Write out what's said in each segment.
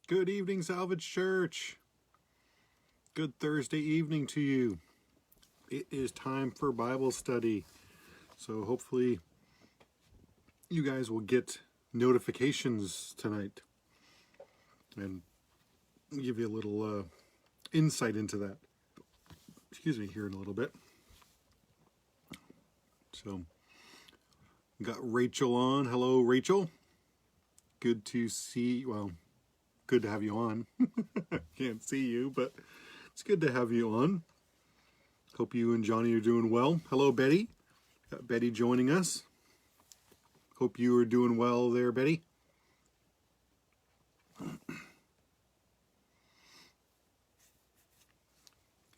Good evening, Salvage Church. Good Thursday evening to you. It is time for Bible study. So hopefully you guys will get notifications tonight and give you a little insight into that. Excuse me, here in a little bit. So, got Rachel on. Hello, Rachel. Good to see, well, good to have you on. Can't see you, but it's good to have you on. Hope you and Johnny are doing well. Hello, Betty. Got Betty joining us. Hope you are doing well there, Betty.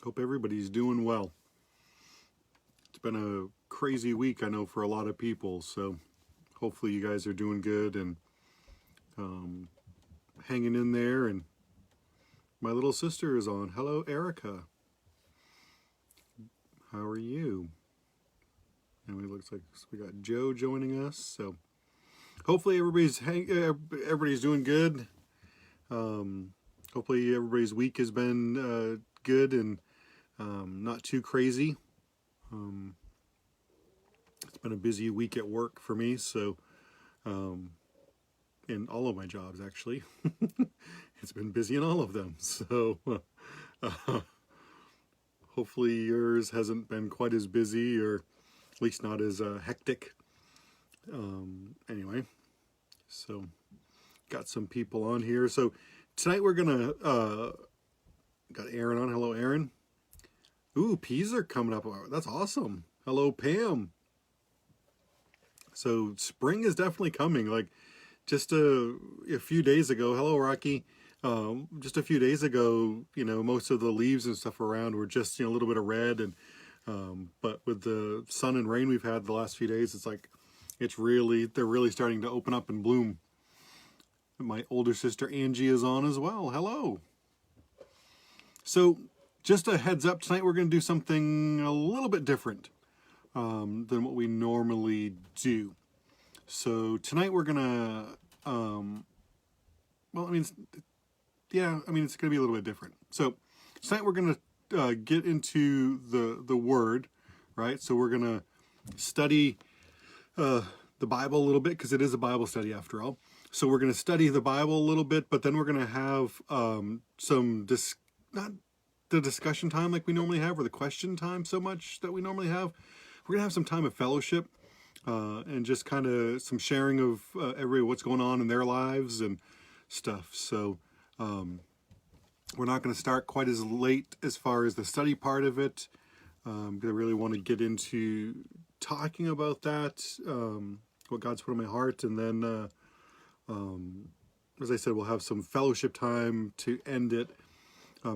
Hope everybody's doing well. It's been a crazy week, I know, for a lot of people, so hopefully you guys are doing good and hanging in there. And my little sister is on. Hello, Erica. How are you? And it looks like we got Joe joining us. So hopefully everybody's doing good. Hopefully everybody's week has been good and not too crazy. It's been a busy week at work for me, so in all of my jobs, actually. It's been busy in all of them, so hopefully yours hasn't been quite as busy, or at least not as hectic. Anyway, so got some people on here. So tonight we're gonna got Aaron on. Hello, Aaron. Ooh, peas are coming up. That's awesome. Hello, Pam. So spring is definitely coming. Like just a few days ago. Hello, Rocky. Just a few days ago, you know, most of the leaves and stuff around were just, you know, a little bit of red, and but with the sun and rain we've had the last few days, it's like they're really starting to open up and bloom. My older sister Angie is on as well. Hello. So just a heads up, tonight we're going to do something a little bit different than what we normally do. So tonight we're going to, it's going to be a little bit different. So tonight we're going to get into the Word, right? So we're going to study the Bible a little bit, because it is a Bible study after all. So we're going to study the Bible a little bit, but then we're going to have not the discussion time like we normally have, or the question time so much that we normally have. We're going to have some time of fellowship and just kind of some sharing of what's going on in their lives and stuff. So we're not going to start quite as late as far as the study part of it. I really want to get into talking about that, what God's put on my heart, and then as I said, we'll have some fellowship time to end it,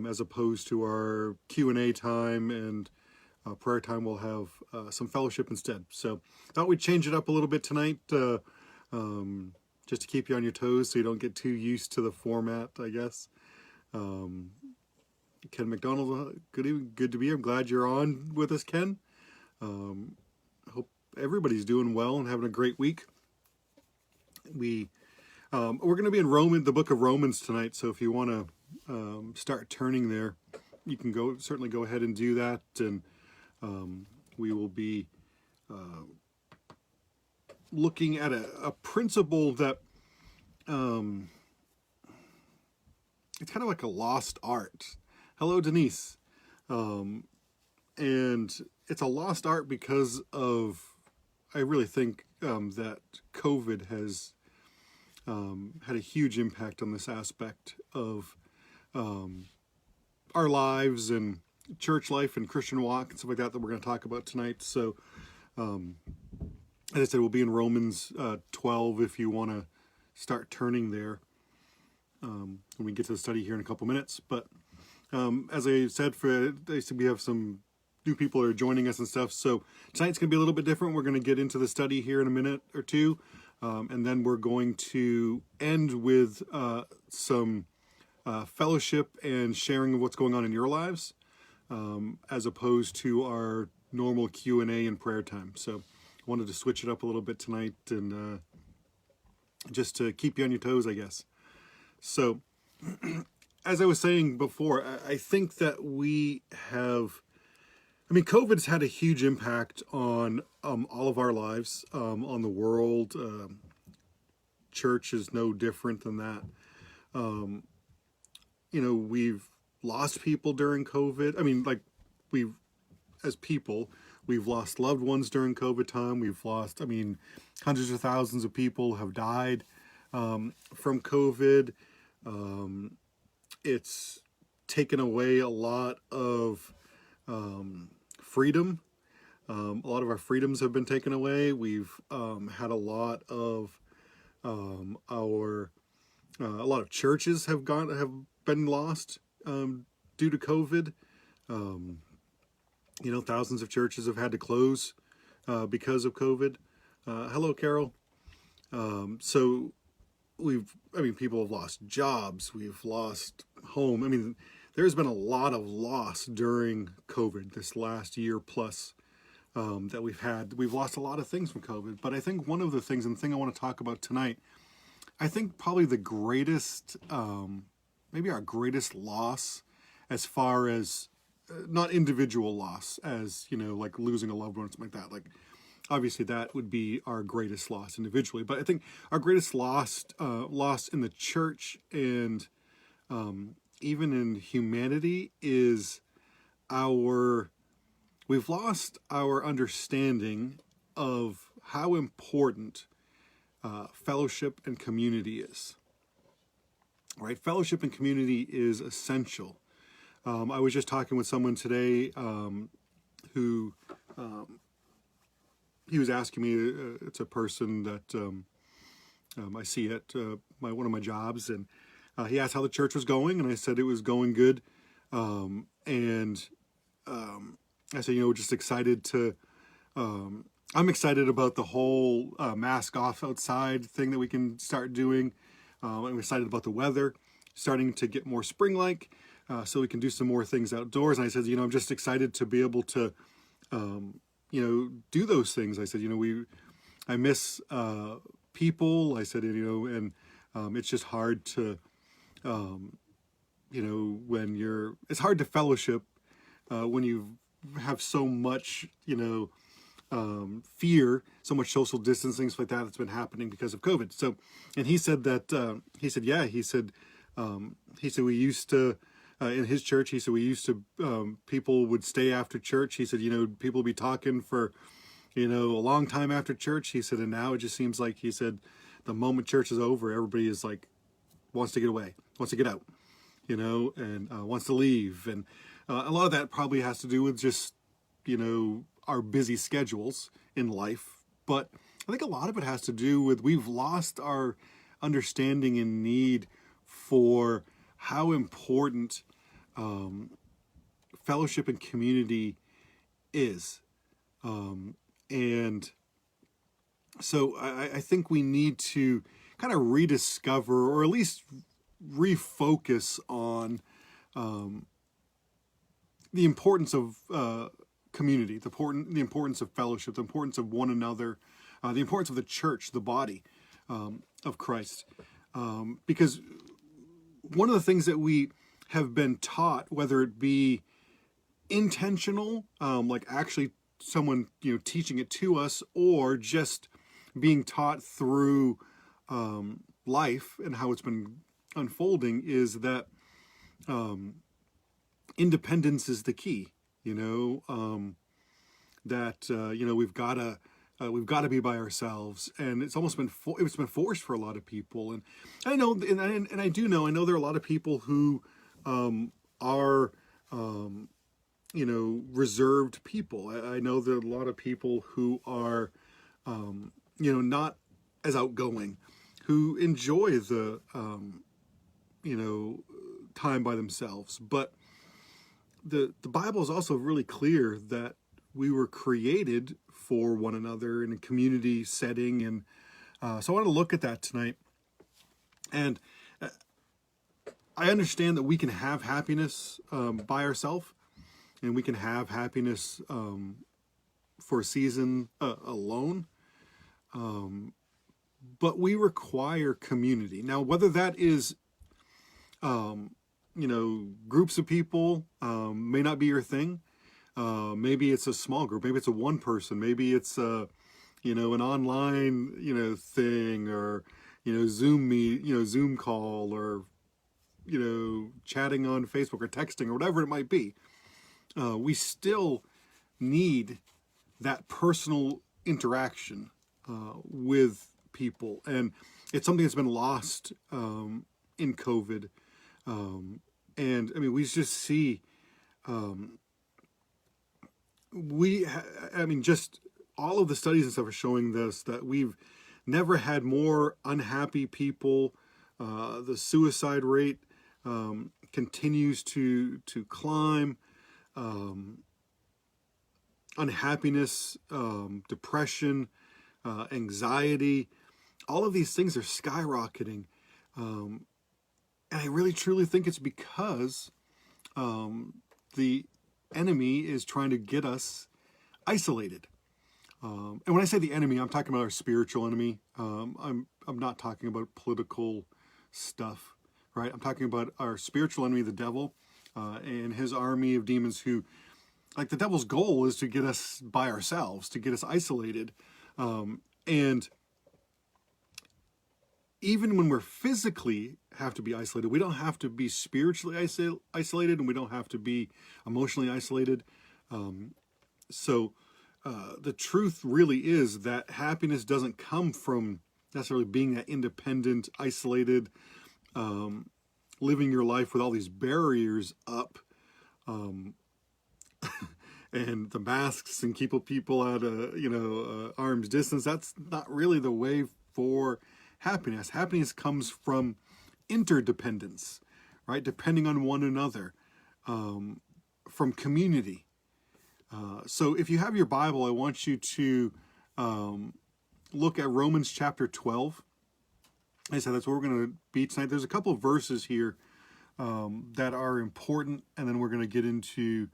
as opposed to our Q&A time and prayer time. We'll have some fellowship instead. So thought we'd change it up a little bit tonight, just to keep you on your toes so you don't get too used to the format, I guess. Ken McDonald, good to be here. I'm glad you're on with us, Ken. Hope everybody's doing well and having a great week. We're going to be in the book of Romans tonight, so if you want to start turning there, you can certainly go ahead and do that, and we will be looking at a principle that it's kind of like a lost art. Hello, Denise. And it's a lost art because I really think that COVID has had a huge impact on this aspect of our lives and church life and Christian walk and stuff like that we're going to talk about tonight. So, as I said, we'll be in Romans 12 if you want to start turning there when we get to the study here in a couple minutes. But as I said, we have some new people that are joining us and stuff. So tonight's going to be a little bit different. We're going to get into the study here in a minute or two. And then we're going to end with some fellowship and sharing of what's going on in your lives, as opposed to our normal Q&A and prayer time. So I wanted to switch it up a little bit tonight, and just to keep you on your toes, I guess. So as I was saying before, I think that we have, I mean, COVID's had a huge impact on all of our lives, on the world. Church is no different than that. We've lost people during COVID. I mean, like, as people, we've lost loved ones during COVID time. We've lost, I mean, hundreds of thousands of people have died from COVID. It's taken away a lot of freedom. A lot of our freedoms have been taken away. We've had a lot of a lot of churches have been lost due to COVID. Thousands of churches have had to close because of COVID. Hello, Carol. So people have lost jobs. We've lost home. I mean, there's been a lot of loss during COVID this last year plus that we've had. We've lost a lot of things from COVID. But I think one of the things, and the thing I want to talk about tonight, I think probably the greatest, maybe our greatest loss as far as, not individual loss as, like losing a loved one or something like that. Like, obviously that would be our greatest loss individually. But I think our greatest loss in the church and even in humanity is we've lost our understanding of how important fellowship and community is. Right? Fellowship and community is essential. I was just talking with someone today who he was asking me, it's a person that I see at one of my jobs, and he asked how the church was going, and I said it was going good. And I said, just excited to, I'm excited about the whole mask off outside thing that we can start doing. I'm excited about the weather starting to get more spring-like. So we can do some more things outdoors. And I said, I'm just excited to be able to, do those things. I said, I miss people. I said, and it's just hard to, it's hard to fellowship when you have so much, fear, so much social distancing, stuff like that that's been happening because of COVID. So, and he said that, he said we used to, in his church, he said we used to, people would stay after church. He said, people would be talking for, a long time after church. He said, and now it just seems like, he said, the moment church is over, everybody is like, wants to get away, wants to get out, and wants to leave. And a lot of that probably has to do with just, our busy schedules in life. But I think a lot of it has to do with we've lost our understanding and need for how important fellowship and community is. And so I think we need to kind of rediscover, or at least refocus on the importance of community, the importance of fellowship, the importance of one another, the importance of the church, the body of Christ. Because one of the things that we have been taught, whether it be intentional, like actually someone teaching it to us, or just being taught through life and how it's been unfolding, is that independence is the key. We've got to be by ourselves, and it's almost been it's been forced for a lot of people. And I know, and I do know, there are a lot of people who are reserved people. I know there are a lot of people who are not as outgoing, who enjoy the time by themselves. But the Bible is also really clear that we were created for one another in a community setting. And so I want to look at that tonight. And I understand that we can have happiness by ourselves, and we can have happiness for a season alone. But we require community. Now, whether that is Groups of people may not be your thing. Maybe it's a small group. Maybe it's a one person. Maybe it's an online, thing, or, Zoom meet, Zoom call, or, chatting on Facebook or texting or whatever it might be. We still need that personal interaction with people. And it's something that's been lost in COVID. And I mean, we just see, just all of the studies and stuff are showing this, that we've never had more unhappy people. The suicide rate continues to climb. Unhappiness, depression, anxiety, all of these things are skyrocketing. And I really truly think it's because the enemy is trying to get us isolated. And when I say the enemy, I'm talking about our spiritual enemy. I'm not talking about political stuff, right? I'm talking about our spiritual enemy, the devil, and his army of demons who, like, the devil's goal is to get us by ourselves, to get us isolated. And even when we're physically have to be isolated, we don't have to be spiritually isolated, and we don't have to be emotionally isolated. So the truth really is that happiness doesn't come from necessarily being that independent, isolated, living your life with all these barriers up, and the masks, and keep people at arm's distance. That's not really the way for happiness. Happiness comes from interdependence, right? Depending on one another, from community. So if you have your Bible, I want you to look at Romans chapter 12. Like I said, that's where we're going to be tonight. There's a couple of verses here that are important, and then we're going to get into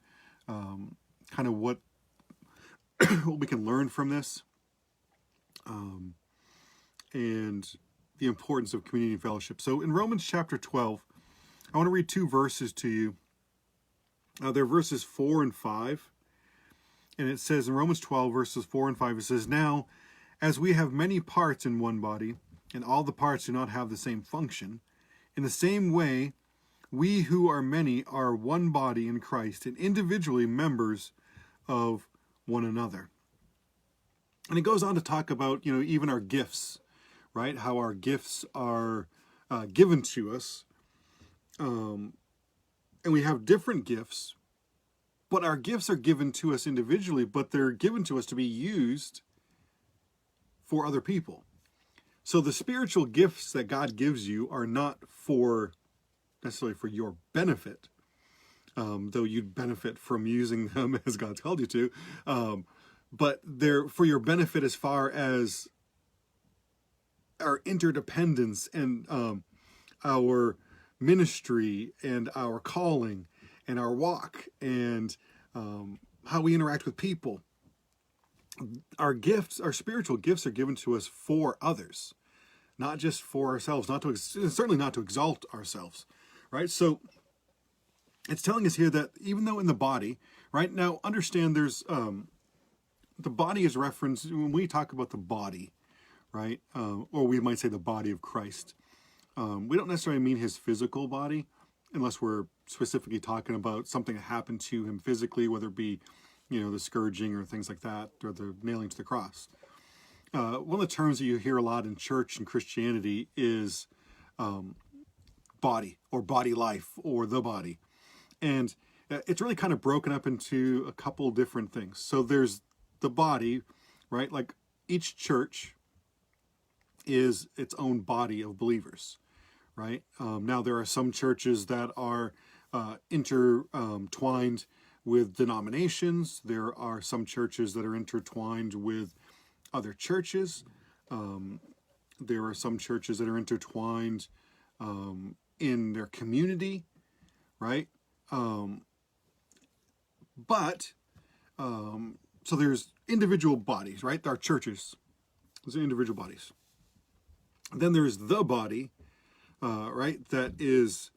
kind of what we can learn from this, and the importance of community and fellowship. So in Romans chapter 12, I want to read two verses to you. They're verses 4 and 5. And it says in Romans 12, verses 4 and 5, it says, "Now, as we have many parts in one body, and all the parts do not have the same function, in the same way, we who are many are one body in Christ, and individually members of one another." And it goes on to talk about, even our gifts, right? How our gifts are given to us. And we have different gifts, but our gifts are given to us individually, but they're given to us to be used for other people. So the spiritual gifts that God gives you are not necessarily for your benefit, though you'd benefit from using them as God's called you to, but they're for your benefit as far as our interdependence and our ministry and our calling and our walk and how we interact with people. Our gifts, our spiritual gifts, are given to us for others, not just for ourselves, certainly not to exalt ourselves, right? So it's telling us here that even though in the body, right now, understand there's the body is referenced when we talk about the body, right? Or we might say the body of Christ. We don't necessarily mean his physical body, unless we're specifically talking about something that happened to him physically, whether it be, the scourging or things like that, or the nailing to the cross. One of the terms that you hear a lot in church and Christianity is body, or body life, or the body. And it's really kind of broken up into a couple different things. So there's the body, right? Like each church is its own body of believers, right? Now, there are some churches that are intertwined with denominations. There are some churches that are intertwined with other churches. There are some churches that are intertwined in their community, right? So there's individual bodies, right? There are churches. Those are individual bodies. Then there's the body, right? That is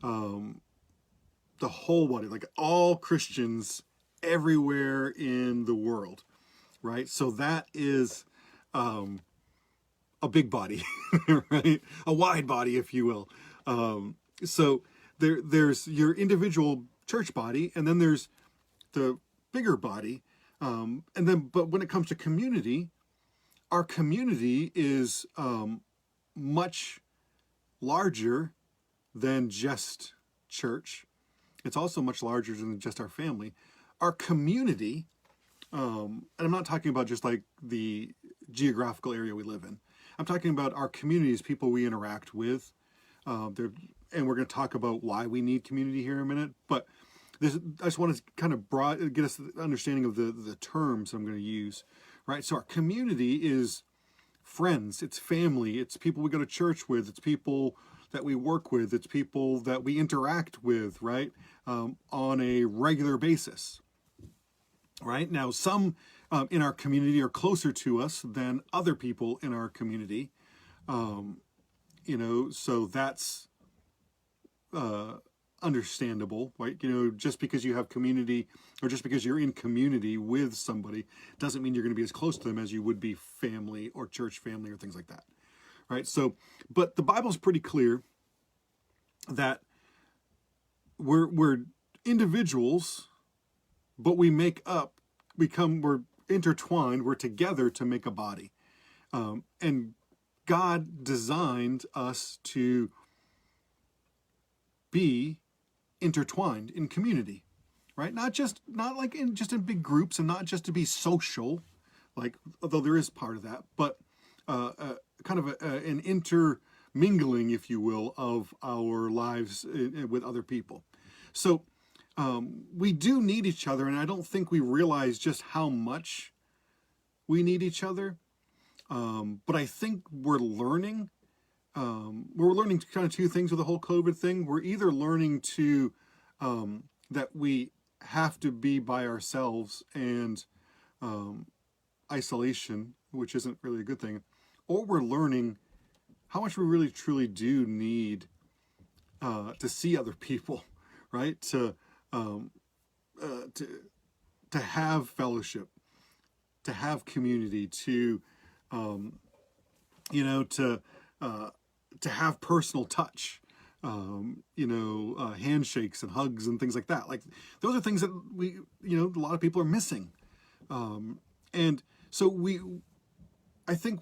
the whole body, like all Christians everywhere in the world, right? So that is a big body, right? A wide body, if you will. So there's your individual church body, and then there's the bigger body. But when it comes to community, our community is much larger than just church. It's also much larger than just our family. Our community, and I'm not talking about just like the geographical area we live in. I'm talking about our communities, people we interact with. And we're going to talk about why we need community here in a minute. But I just want to kind of get us the understanding of the terms I'm going to use, right? So our community is friends, it's family, it's people we go to church with, it's people that we work with, it's people that we interact with, right, on a regular basis, right? Now, some in our community are closer to us than other people in our community, so that's understandable, right? Just because you have community or just because you're in community with somebody doesn't mean you're going to be as close to them as you would be family or church family or things like that, right? So, but the Bible's pretty clear that we're individuals, but we're intertwined, we're together to make a body. And God designed us to be intertwined in community, right? Not in big groups, and not just to be social, like, although there is part of that, but kind of an intermingling, if you will, of our lives with other people. So we do need each other, and I don't think we realize just how much we need each other. But I think we're learning. We're learning kind of two things with the whole COVID thing. We're either learning to that we have to be by ourselves and isolation, which isn't really a good thing, or we're learning how much we really truly do need to see other people, right? To have fellowship, to have community, to to have personal touch, handshakes and hugs and things like that. Like, those are things that a lot of people are missing. And so I think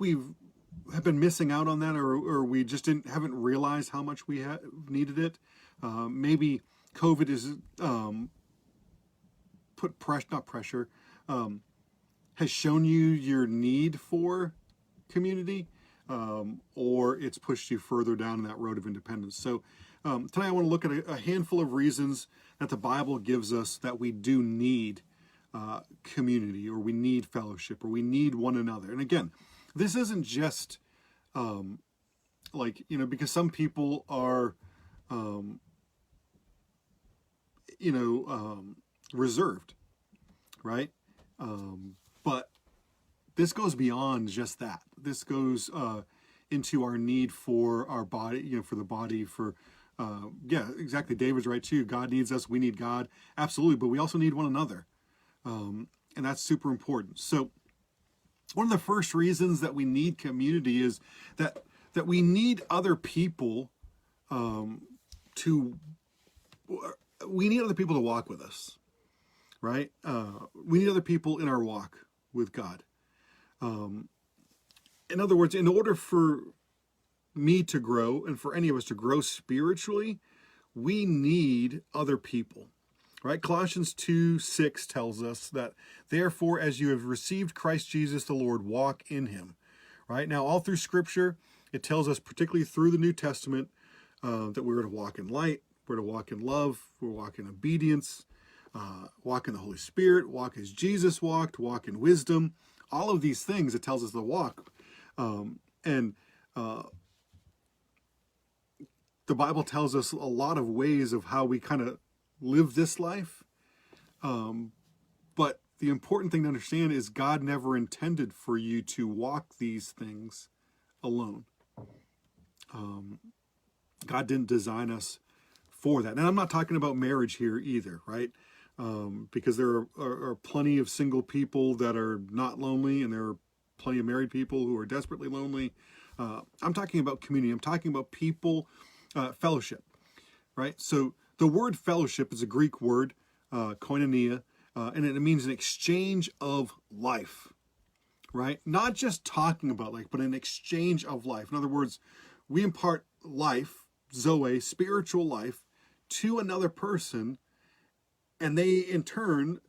have been missing out on that, or we just haven't realized how much we needed it. Maybe COVID is has shown you your need for community, or it's pushed you further down that road of independence. So tonight I want to look at a handful of reasons that the Bible gives us that we do need community, or we need fellowship, or we need one another. And again, this isn't just because some people are reserved, right? But this goes beyond just that. This goes into our need for our body, for the body, exactly. David's right too. God needs us. We need God. Absolutely. But we also need one another. And that's super important. So one of the first reasons that we need community is that we need other people we need other people to walk with us, right? We need other people in our walk with God. In other words, in order for me to grow and for any of us to grow spiritually, we need other people, right? Colossians 2:6 tells us that, therefore, as you have received Christ Jesus the Lord, walk in him, right? Now, all through Scripture, it tells us, particularly through the New Testament, that we're to walk in light, we're to walk in love, we're to walk in obedience, walk in the Holy Spirit, walk as Jesus walked, walk in wisdom. All of these things, it tells us to walk. The Bible tells us a lot of ways of how we kind of live this life. But the important thing to understand is God never intended for you to walk these things alone. God didn't design us for that. And I'm not talking about marriage here either, right? Because there are plenty of single people that are not lonely, and there are plenty of married people who are desperately lonely. I'm talking about community. I'm talking about people, fellowship, right? So the word fellowship is a Greek word, koinonia, and it means an exchange of life, right? Not just talking about life, but an exchange of life. In other words, we impart life, zoe, spiritual life, to another person, and they in turn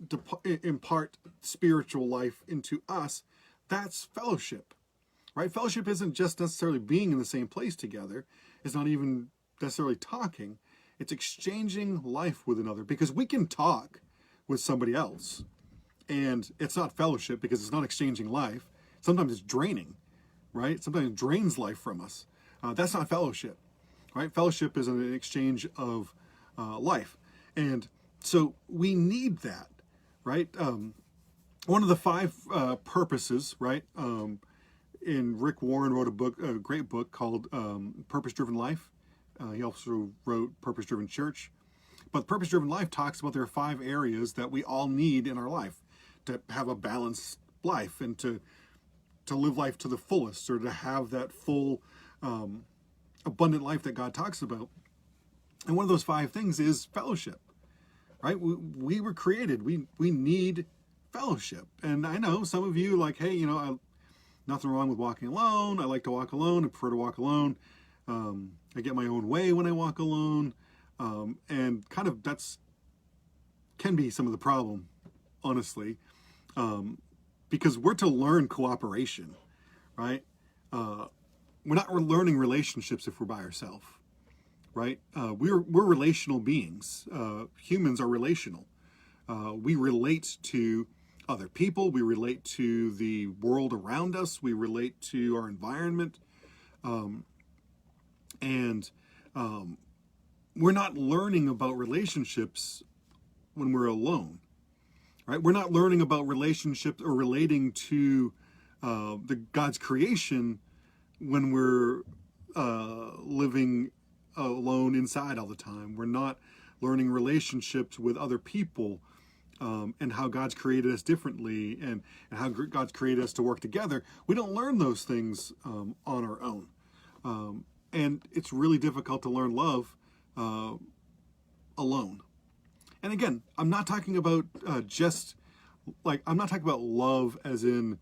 impart spiritual life into us. That's fellowship, right? Fellowship isn't just necessarily being in the same place together. It's not even necessarily talking. It's exchanging life with another, because we can talk with somebody else and it's not fellowship because it's not exchanging life. Sometimes it's draining, right? Sometimes it drains life from us. That's not fellowship, right? Fellowship is an exchange of life. And so we need that, right? One of the 5 purposes, right? And Rick Warren wrote a great book called Purpose Driven Life. He also wrote Purpose Driven Church. But Purpose Driven Life talks about there are 5 areas that we all need in our life to have a balanced life and to live life to the fullest, or to have that full, abundant life that God talks about. And one of those 5 things is fellowship, right? We were created. We need fellowship. And I know some of you like, hey, nothing wrong with walking alone. I like to walk alone. I prefer to walk alone. I get my own way when I walk alone. And kind of can be some of the problem, honestly, because we're to learn cooperation, right? We're not learning relationships if we're by ourselves, right? We're relational beings. Humans are relational. We relate to other people. We relate to the world around us. We relate to our environment. And we're not learning about relationships when we're alone, right? We're not learning about relationships or relating to God's creation when we're living alone inside all the time. We're not learning relationships with other people, and how God's created us differently, and how God's created us to work together. We don't learn those things on our own. And it's really difficult to learn love alone. And again, I'm not talking about I'm not talking about love as in,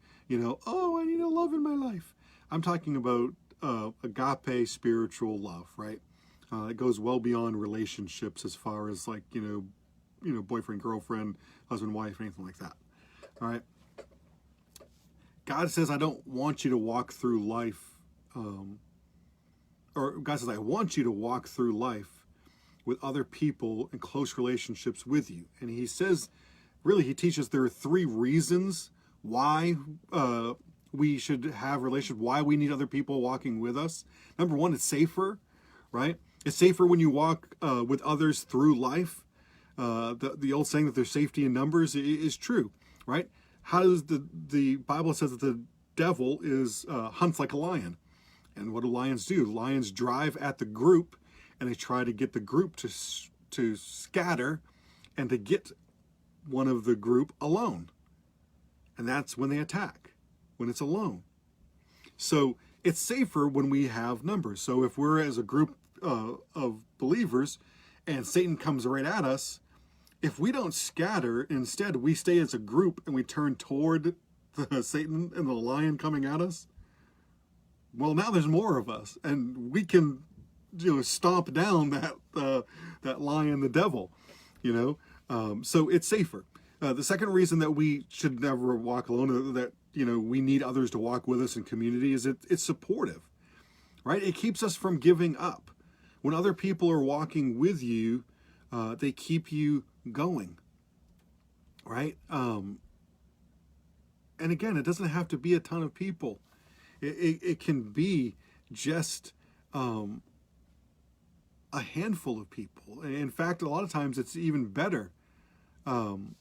oh, I need a love in my life. I'm talking about agape spiritual love, right? It goes well beyond relationships as far as boyfriend, girlfriend, husband, wife, anything like that. All right. God says, I don't want you to walk through life, or God says, I want you to walk through life with other people in close relationships with you. And he says, really, he teaches there are 3 reasons why we should have relationships, why we need other people walking with us. Number 1, it's safer, right? It's safer when you walk with others through life. The old saying that there's safety in numbers is true, right? How does the Bible says that the devil is hunts like a lion. And what do lions do? Lions drive at the group, and they try to get the group to scatter and to get one of the group alone. And that's when they attack, when it's alone. So it's safer when we have numbers. So if we're as a group of believers and Satan comes right at us, if we don't scatter, instead we stay as a group and we turn toward Satan and the lion coming at us, well, now there's more of us, and we can, stomp down that lion, the devil, So it's safer. The second reason that we should never walk alone, that we need others to walk with us in community, is it's supportive, right? It keeps us from giving up. When other people are walking with you, they keep you going, right? And again, it doesn't have to be a ton of people. It can be just a handful of people. In fact, a lot of times it's even better. Sometimes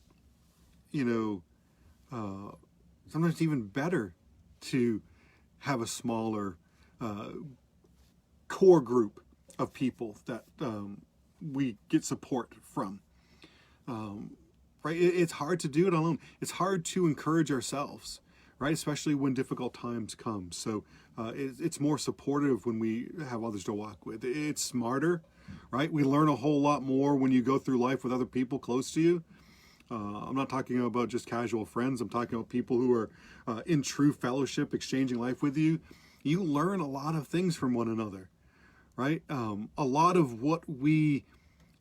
it's even better to have a smaller core group of people that we get support from. Right? It's hard to do it alone. It's hard to encourage ourselves, right? Especially when difficult times come. So it's more supportive when we have others to walk with. It's smarter, right? We learn a whole lot more when you go through life with other people close to you. I'm not talking about just casual friends. I'm talking about people who are in true fellowship, exchanging life with you. You learn a lot of things from one another, right? A lot of what we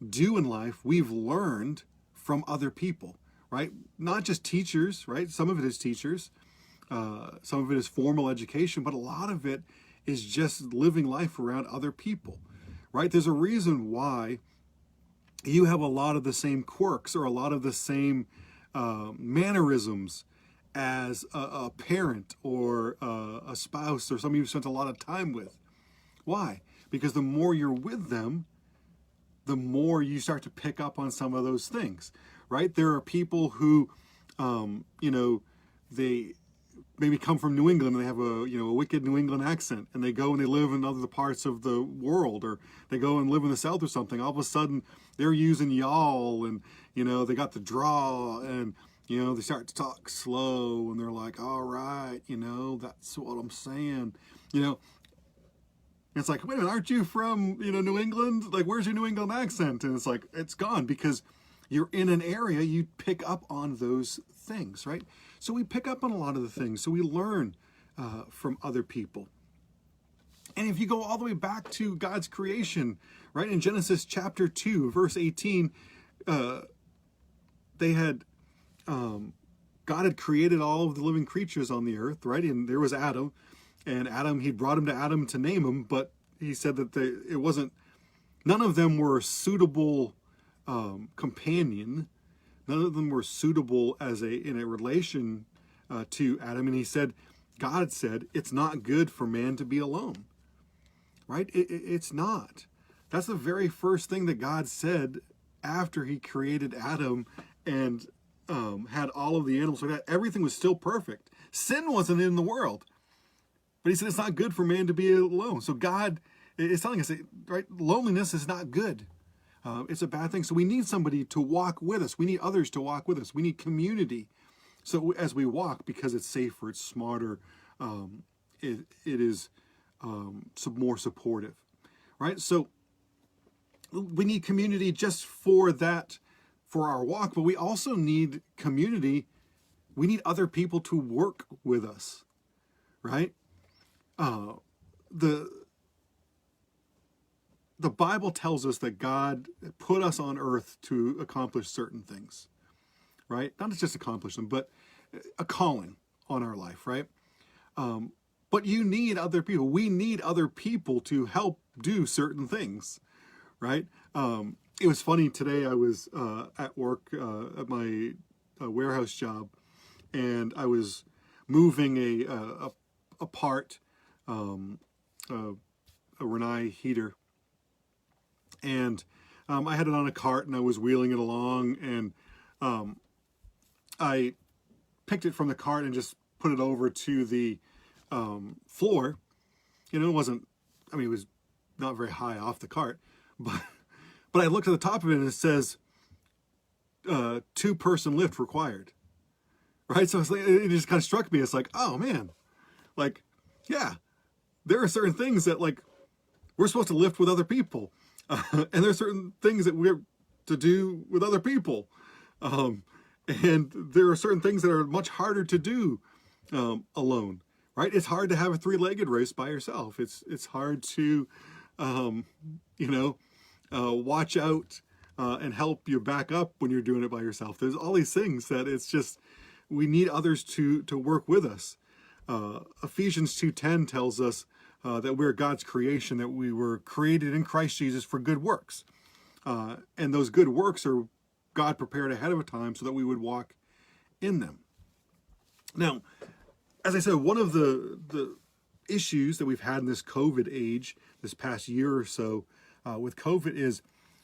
do in life, we've learned from other people, right? Not just teachers, right? Some of it is teachers. Some of it is formal education, but a lot of it is just living life around other people, right? There's a reason why you have a lot of the same quirks or a lot of the same mannerisms as a parent or a spouse or somebody you've spent a lot of time with. Why? Because the more you're with them, the more you start to pick up on some of those things, right? There are people who, they maybe come from New England and they have a wicked New England accent, and they go and they live in other parts of the world, or they go and live in the South or something. All of a sudden they're using y'all, and, they got the draw, and, they start to talk slow, and they're like, all right, that's what I'm saying, It's like, wait a minute, aren't you from, New England? Like, where's your New England accent? And it's like, it's gone because you're in an area, you pick up on those things, right? So we pick up on a lot of the things. So we learn from other people. And if you go all the way back to God's creation, right? In Genesis chapter 2, verse 18, God had created all of the living creatures on the earth, right? And there was Adam. And Adam, he brought him to Adam to name him, but he said that none of them were a suitable companion. None of them were suitable in a relation to Adam. And he said, God said, it's not good for man to be alone, right? It's not. That's the very first thing that God said after he created Adam and had all of the animals like that. Everything was still perfect. Sin wasn't in the world. But he said it's not good for man to be alone. So God is telling us, right, loneliness is not good. It's a bad thing. So we need somebody to walk with us. We need others to walk with us. We need community. So as we walk, because it's safer, it's smarter, it is more supportive, right? So we need community just for that, for our walk. But we also need community. We need other people to work with us, right? The Bible tells us that God put us on earth to accomplish certain things, right? Not just accomplish them, but a calling on our life, right? But you need other people. We need other people to help do certain things, right? It was funny today. I was at work at my warehouse job, and I was moving a part. A Renai heater, and I had it on a cart and I was wheeling it along, and I picked it from the cart and just put it over to the floor. It wasn't, it was not very high off the cart, but I looked at the top of it and it says 2-person lift required, right? So it just kind of struck me. It's like, oh man, like, yeah, there are certain things that we're supposed to lift with other people. And there are certain things that we're to do with other people. And there are certain things that are much harder to do alone, right? It's hard to have a 3-legged race by yourself. It's hard to, watch out and help you back up when you're doing it by yourself. There's all these things that it's just, we need others to work with us. Ephesians 2:10 tells us that we're God's creation, that we were created in Christ Jesus for good works. And those good works are God prepared ahead of time so that we would walk in them. Now, as I said, one of the issues that we've had in this COVID age, this past year or so with COVID, is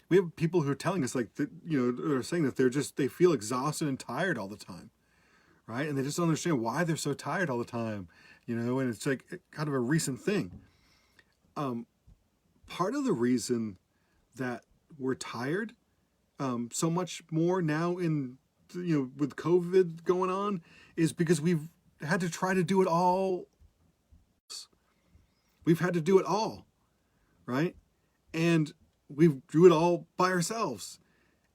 we have people who are telling us are saying that they feel exhausted and tired all the time. Right? And they just don't understand why they're so tired all the time, and it's kind of a recent thing. Part of the reason that we're tired so much more now with COVID going on is because we've had to try to do it all. We've had to do it all, right? And we do it all by ourselves.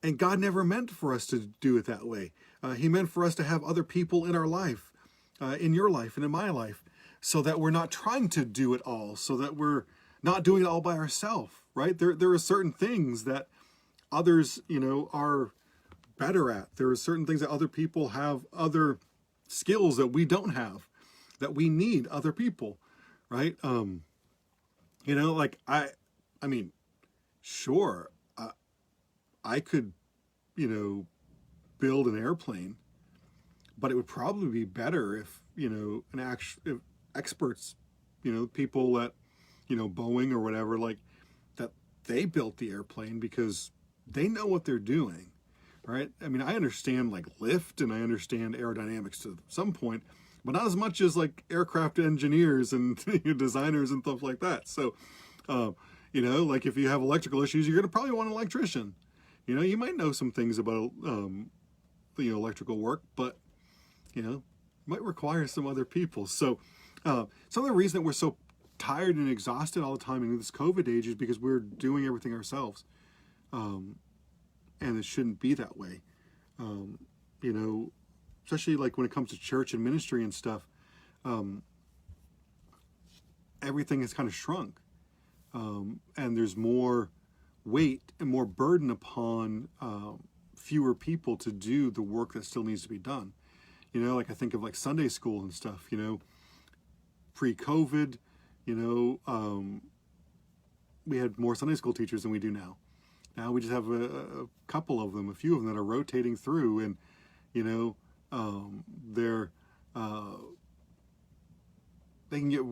And God never meant for us to do it that way. He meant for us to have other people in our life, in your life and in my life, so that we're not trying to do it all, so that we're not doing it all by ourselves, right? There are certain things that others, are better at. There are certain things that other people have, other skills that we don't have, that we need other people, right? I mean, sure, I could, build an airplane, but it would probably be better if, if experts, people at, Boeing or whatever, like that they built the airplane because they know what they're doing, right? I mean, I understand like lift and I understand aerodynamics to some point, but not as much as like aircraft engineers and designers and stuff like that. So, like if you have electrical issues, you're going to probably want an electrician. You might know some things about, electrical work, but, might require some other people. So some of the reason that we're so tired and exhausted all the time in this COVID age is because we're doing everything ourselves. And it shouldn't be that way. Especially like when it comes to church and ministry and stuff, everything has kind of shrunk. And there's more weight and more burden upon fewer people to do the work that still needs to be done. Like I think of like Sunday school and stuff, pre-COVID, we had more Sunday school teachers than we do now. Now we just have a couple of them, a few of them that are rotating through, and, they're, they can get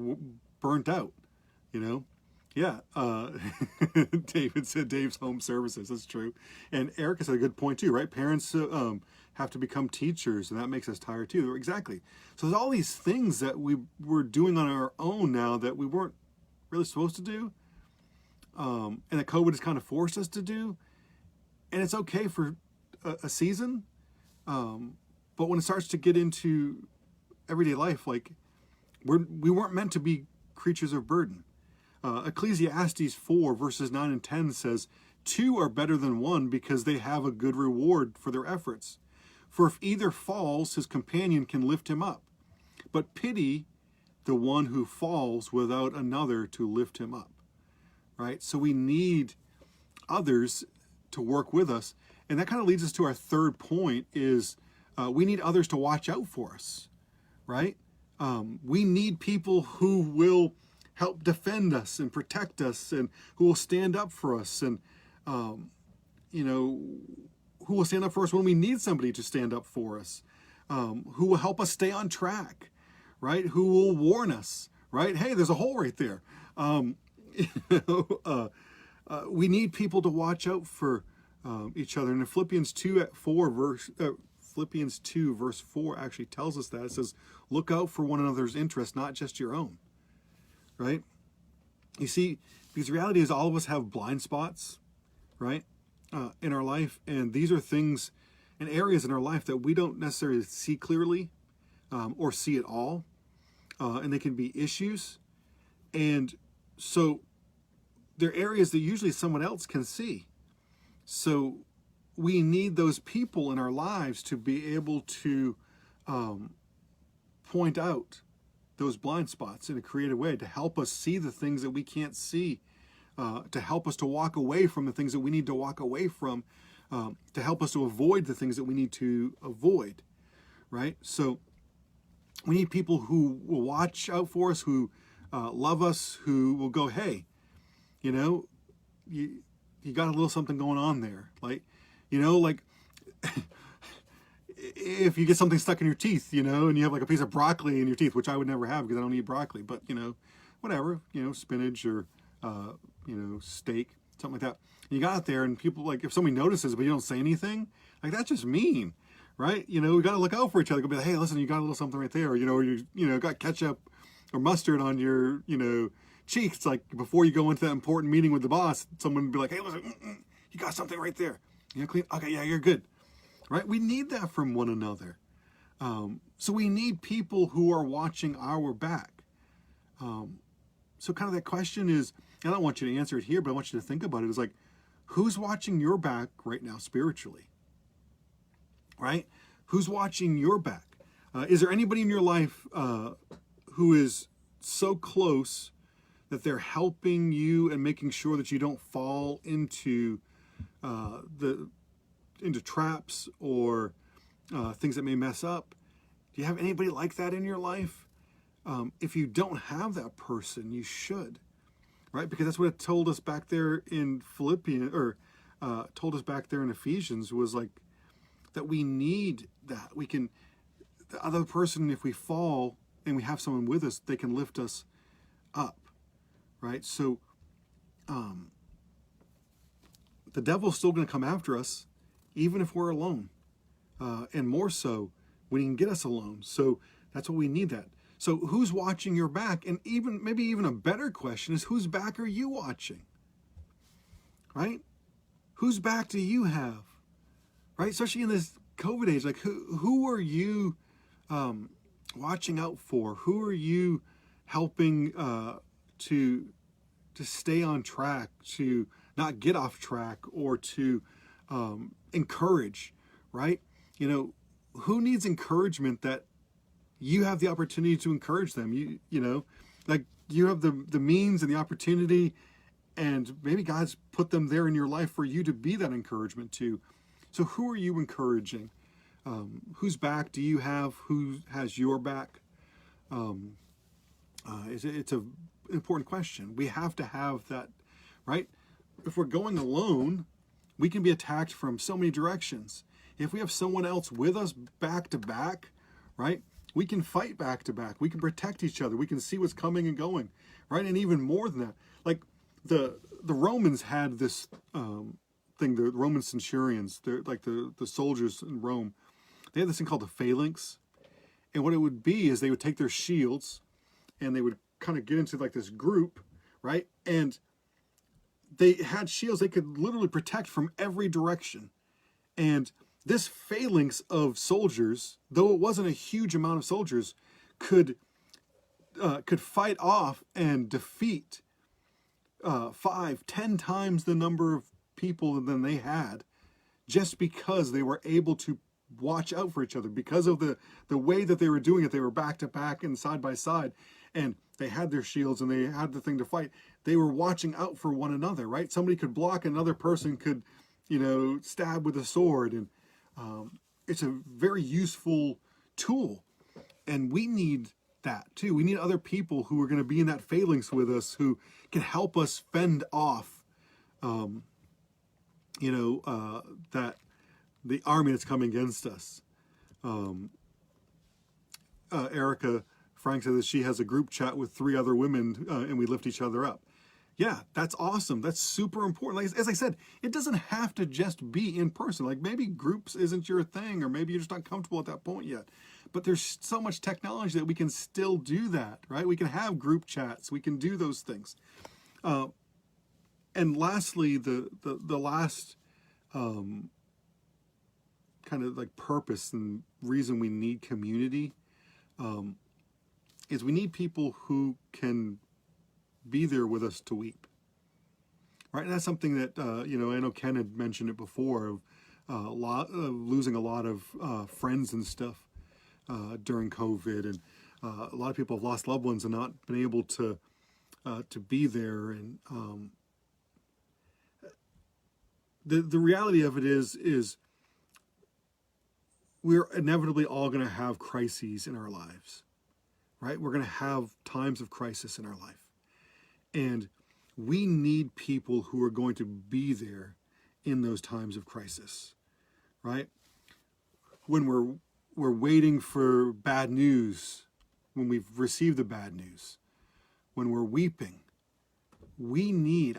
burnt out, Yeah, David said Dave's home services. That's true. And Erica said a good point too, right? Parents have to become teachers, and that makes us tired too. Exactly. So there's all these things that we're doing on our own now that we weren't really supposed to do, and that COVID has kind of forced us to do. And it's okay for a season, but when it starts to get into everyday life, like we weren't meant to be creatures of burden. Ecclesiastes 4 verses 9 and 10 says, 2 are better than 1 because they have a good reward for their efforts. For if either falls, his companion can lift him up. But pity the one who falls without another to lift him up. Right? So we need others to work with us. And that kind of leads us to our third point is we need others to watch out for us. Right? We need people who will help defend us and protect us, and who will stand up for us, and who will stand up for us when we need somebody to stand up for us, who will help us stay on track, right? Who will warn us, right? Hey, there's a hole right there. We need people to watch out for each other. And in Philippians 2 verse 4 actually tells us that. It says, "Look out for one another's interests, not just your own." Right? You see, because the reality is all of us have blind spots, right, in our life. And these are things and areas in our life that we don't necessarily see clearly or see at all. And they can be issues. And so they're areas that usually someone else can see. So we need those people in our lives to be able to point out those blind spots in a creative way, to help us see the things that we can't see, to help us to walk away from the things that we need to walk away from, to help us to avoid the things that we need to avoid, right? So we need people who will watch out for us, who love us, who will go, hey, you got a little something going on there. Like, if you get something stuck in your teeth, and you have like a piece of broccoli in your teeth, which I would never have because I don't eat broccoli, but whatever, spinach or, steak, something like that. And you got it there, and people, like, if somebody notices, but you don't say anything, like, that's just mean, right? We got to look out for each other. Go be like, hey, listen, you got a little something right there. Or, you got ketchup or mustard on your, cheeks. Like, before you go into that important meeting with the boss, someone would be like, hey, listen, You got something right there. You know, clean. Okay, yeah, you're good. Right? We need that from one another. So we need people who are watching our back. So kind of that question is, I don't want you to answer it here, but I want you to think about it. It's like, who's watching your back right now spiritually? Right? Who's watching your back? Is there anybody in your life who is so close that they're helping you and making sure that you don't fall into into traps or things that may mess up? Do you have anybody like that in your life? If you don't have that person, you should, right? Because that's what it told us back there in Philippians, or told us back there in Ephesians, was like that we need that. We can, the other person, if we fall and we have someone with us, they can lift us up, right? So the devil's still going to come after us, even if we're alone, and more so when he can get us alone. So that's what we need. That. So who's watching your back? And maybe even a better question is, whose back are you watching? Right? Whose back do you have? Right? Especially in this COVID age, like who are you watching out for? Who are you helping to stay on track, to not get off track, or to encourage? Right? You know, who needs encouragement that you have the opportunity to encourage them? You know, like you have the means and the opportunity, and maybe God's put them there in your life for you to be that encouragement to. So who are you encouraging? Whose back do you have? Who has your back? It's an important question. We have to have that, right? If we're going alone, we can be attacked from so many directions. If we have someone else with us back to back, right? We can fight back to back. We can protect each other. We can see what's coming and going, right? And even more than that, like the Romans had this thing. The Roman centurions, they're like the soldiers in Rome. They had this thing called the phalanx, and what it would be is they would take their shields, and they would kind of get into like this group, right? And they had shields they could literally protect from every direction, and this phalanx of soldiers, though it wasn't a huge amount of soldiers, could fight off and defeat 5, 10 times the number of people than they had, just because they were able to watch out for each other, because of the way that they were doing it. They were back to back and side by side, and they had their shields and they had the thing to fight. They were watching out for one another, right? Somebody could block, another person could, stab with a sword, and it's a very useful tool, and we need that too. We need other people who are going to be in that phalanx with us, who can help us fend off, that the army that's coming against us. Erica Frank said that she has a group chat with 3 other women, and we lift each other up. Yeah, that's awesome. That's super important. Like, as I said, it doesn't have to just be in person. Like maybe groups isn't your thing, or maybe you're just not comfortable at that point yet. But there's so much technology that we can still do that, right? We can have group chats. We can do those things. And lastly, the last kind of like purpose and reason we need community is we need people who can be there with us to weep, right? And that's something that I know Ken had mentioned it before, of losing a lot of friends and stuff during COVID, and a lot of people have lost loved ones and not been able to be there. And the reality of it is we're inevitably all going to have crises in our lives, right? We're going to have times of crisis in our life. And we need people who are going to be there in those times of crisis, right? When we're waiting for bad news, when we've received the bad news, when we're weeping, you need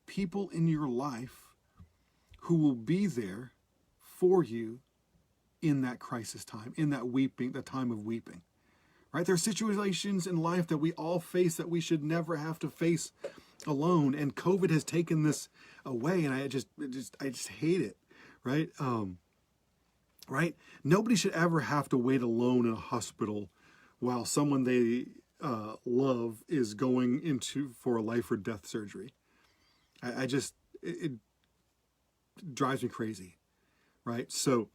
people in your life who will be there for you in that crisis time, in that weeping, that time of weeping. Right? There are situations in life that we all face that we should never have to face alone, and COVID has taken this away, and I just hate it, right? Right? Nobody should ever have to wait alone in a hospital while someone they love is going into for a life or death surgery. It drives me crazy, right? So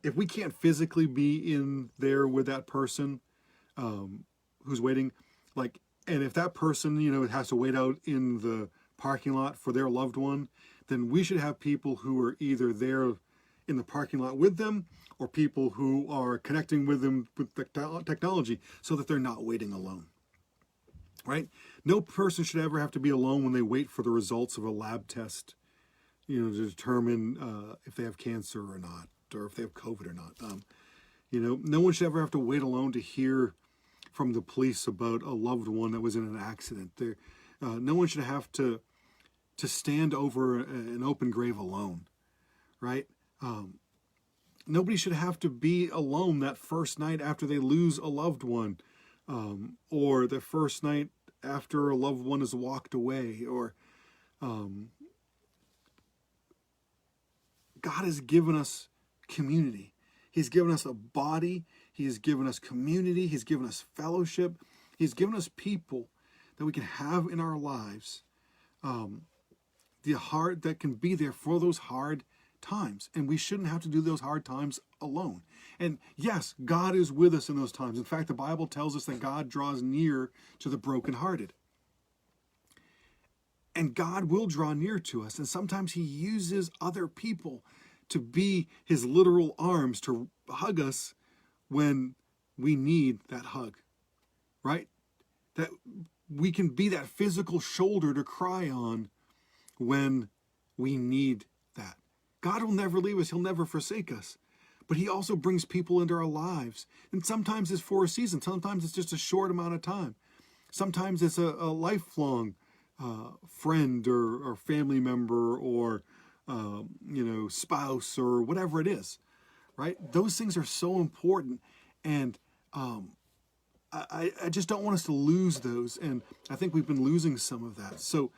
if we can't physically be in there with that person who's waiting, like, and if that person, has to wait out in the parking lot for their loved one, then we should have people who are either there in the parking lot with them, or people who are connecting with them with technology so that they're not waiting alone, right? No person should ever have to be alone when they wait for the results of a lab test, to determine if they have cancer or not, or if they have COVID or not. No one should ever have to wait alone to hear from the police about a loved one that was in an accident. No one should have to stand over an open grave alone, right? Nobody should have to be alone that first night after they lose a loved one, or the first night after a loved one has walked away, or God has given us community. He's given us a body. He has given us community. He's given us fellowship. He's given us people that we can have in our lives, the heart that can be there for those hard times. And we shouldn't have to do those hard times alone. And yes, God is with us in those times. In fact, the Bible tells us that God draws near to the brokenhearted. And God will draw near to us. And sometimes he uses other people to be his literal arms to hug us when we need that hug, right? That we can be that physical shoulder to cry on when we need that. God will never leave us. He'll never forsake us. But he also brings people into our lives. And sometimes it's for a season. Sometimes it's just a short amount of time. Sometimes it's a lifelong friend or family member or, spouse or whatever it is, right? Those things are so important. And I just don't want us to lose those. And I think we've been losing some of that. So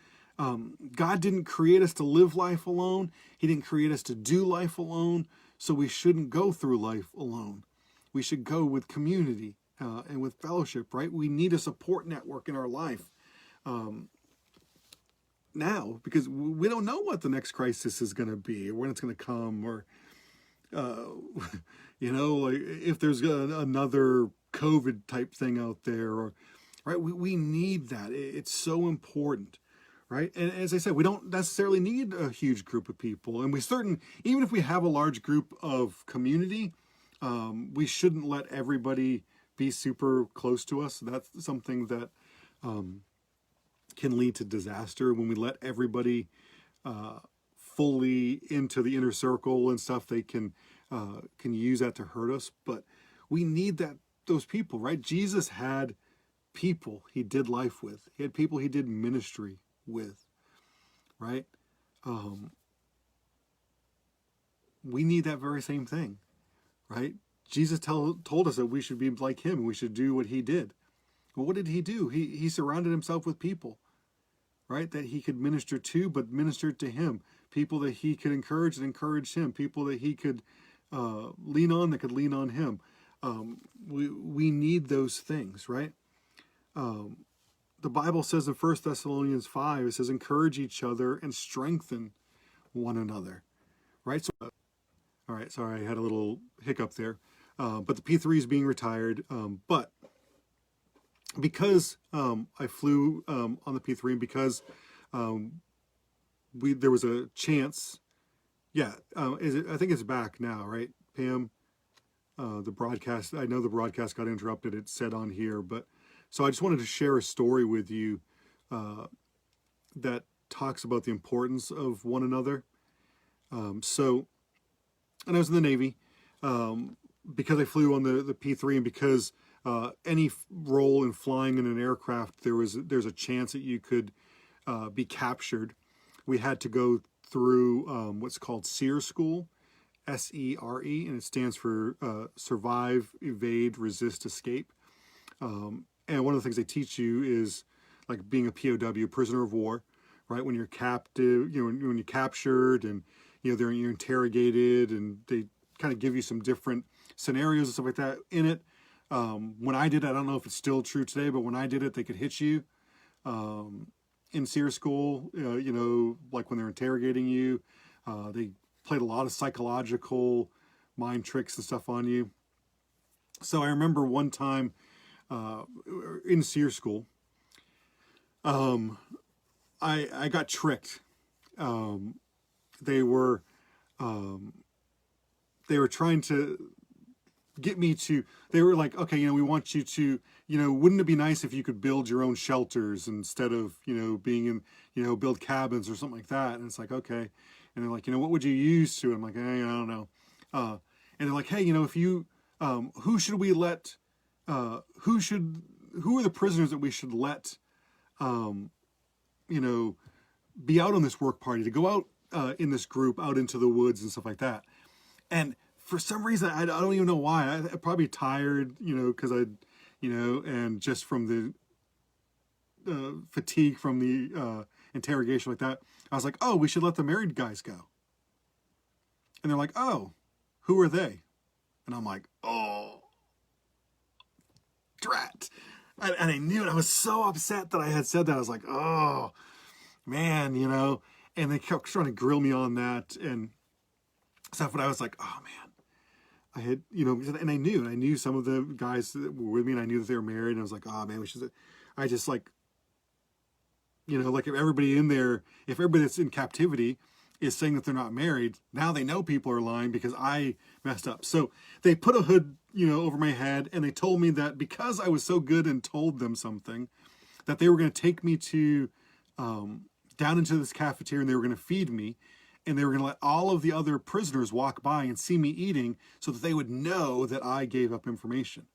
God didn't create us to live life alone. He didn't create us to do life alone. So we shouldn't go through life alone. We should go with community and with fellowship, right? We need a support network in our life now, because we don't know what the next crisis is going to be, or when it's going to come, or, like if there's another COVID type thing out there, or, right? We need that. It's so important. Right. And as I said, we don't necessarily need a huge group of people. And even if we have a large group of community, we shouldn't let everybody be super close to us. That's something that can lead to disaster when we let everybody fully into the inner circle and stuff. They can use that to hurt us. But we need those people, right? Jesus had people he did life with. He had people he did ministry with, right? We need that very same thing, right? Jesus told us that we should be like him and we should do what he did. Well, what did he do? He surrounded himself with people, right? That he could minister to, but ministered to him. People that he could encourage and encouraged him. People that he could lean on that could lean on him. We need those things, right? The Bible says in 1 Thessalonians 5, it says, encourage each other and strengthen one another, right? So, all right, sorry, I had a little hiccup there. But the P3 is being retired. But because I flew on the P3 and because there was a chance, I think it's back now, right, Pam? The broadcast, I know the broadcast got interrupted, it said on here, but so I just wanted to share a story with you that talks about the importance of one another. And I was in the Navy because I flew on the P3, and because any role in flying in an aircraft, there's a chance that you could be captured. We had to go through what's called SERE School, SERE, and it stands for Survive, Evade, Resist, Escape. And one of the things they teach you is like being a POW, prisoner of war, right? When you're captive, you know, when you're captured and, you know, you're interrogated and they kind of give you some different scenarios and stuff like that in it. When I did it, I don't know if it's still true today, but when I did it, they could hit you in SEER school, you know, like when they're interrogating you. They played a lot of psychological mind tricks and stuff on you. So I remember one time in SEER school, I got tricked. They were trying to get me to, they were like, okay, you know, we want you to, you know, wouldn't it be nice if you could build your own shelters instead of, you know, being in, you know, build cabins or something like that. And it's like, okay. And they're like, you know, what would you use to? And I'm like, hey, I don't know. And they're like, hey, you know, if you, who should we let, who are the prisoners that we should let, you know, be out on this work party, to go out in this group out into the woods and stuff like that. And for some reason, I don't even know why. I probably tired, you know, because I, you know, and just from the fatigue from the interrogation like that, I was like, oh, we should let the married guys go. And they're like, oh, who are they? And I'm like, oh, drat. And I knew it. I was so upset that I had said that. I was like, oh, man, you know. And they kept trying to grill me on that and stuff. But I was like, oh, man. I had, you know, and I knew some of the guys that were with me, and I knew that they were married. And I was like, oh, man, we should. I just like, you know, like if everybody in there, if everybody that's in captivity is saying that they're not married, now they know people are lying because I messed up. So they put a hood, you know, over my head, and they told me that because I was so good and told them something, that they were going to take me to down into this cafeteria, and they were going to feed me, and they were going to let all of the other prisoners walk by and see me eating so that they would know that I gave up information.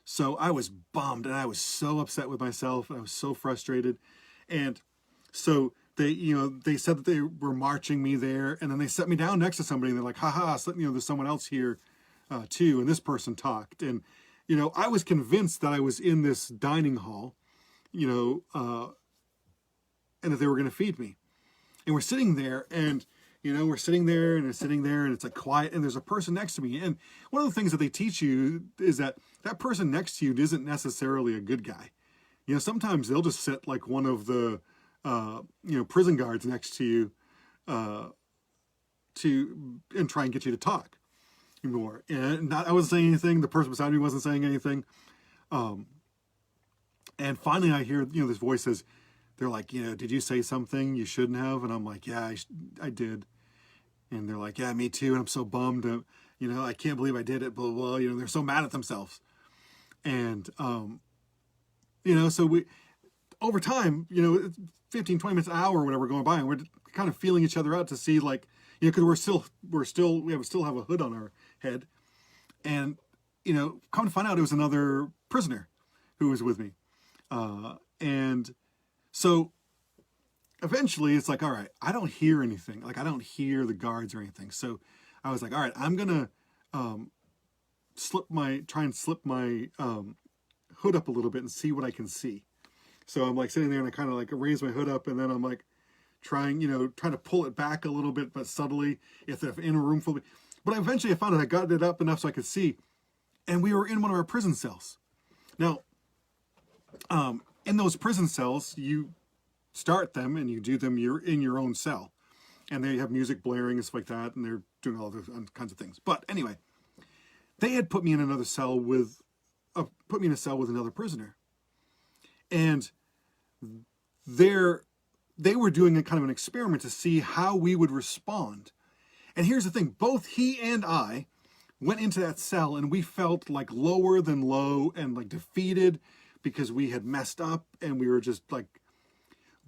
So I was bummed, and I was so upset with myself, and I was so frustrated. And so they, you know, they said that they were marching me there, and then they set me down next to somebody, and they're like, haha, so, you know, there's someone else here too, and this person talked. And, you know, I was convinced that I was in this dining hall, you know, and that they were going to feed me. And we're sitting there, and, you know, we're sitting there, and it's sitting there, and it's like quiet, and there's a person next to me. And one of the things that they teach you is that that person next to you isn't necessarily a good guy. You know, sometimes they'll just sit like one of the, you know, prison guards next to you and try and get you to talk more. And I wasn't saying anything. The person beside me wasn't saying anything. And finally I hear, you know, this voice says, they're like, you know, did you say something you shouldn't have? And I'm like, yeah, I did. And they're like, yeah, me too. And I'm so bummed. You know, I can't believe I did it, blah, blah, blah. You know, they're so mad at themselves. And, you know, so we, over time, you know, 15, 20 minutes, an hour, or whatever going by, and we're kind of feeling each other out to see, like, you know, because we still have a hood on our head. And, you know, come to find out it was another prisoner who was with me. And so eventually it's like, all right, I don't hear anything. Like, I don't hear the guards or anything. So I was like, all right, I'm going to try and slip my hood up a little bit and see what I can see. So I'm like sitting there, and I kind of like raise my hood up, and then I'm like trying to pull it back a little bit, but subtly, if in a room full of, but eventually I found that I got it up enough so I could see, and we were in one of our prison cells. Now, in those prison cells, you start them and you do them, you're in your own cell, and they have music blaring and stuff like that, and they're doing all those kinds of things. But anyway, they had put me in a cell with another prisoner, and they were doing a kind of an experiment to see how we would respond. And here's the thing, both he and I went into that cell, and we felt like lower than low and like defeated because we had messed up, and we were just like,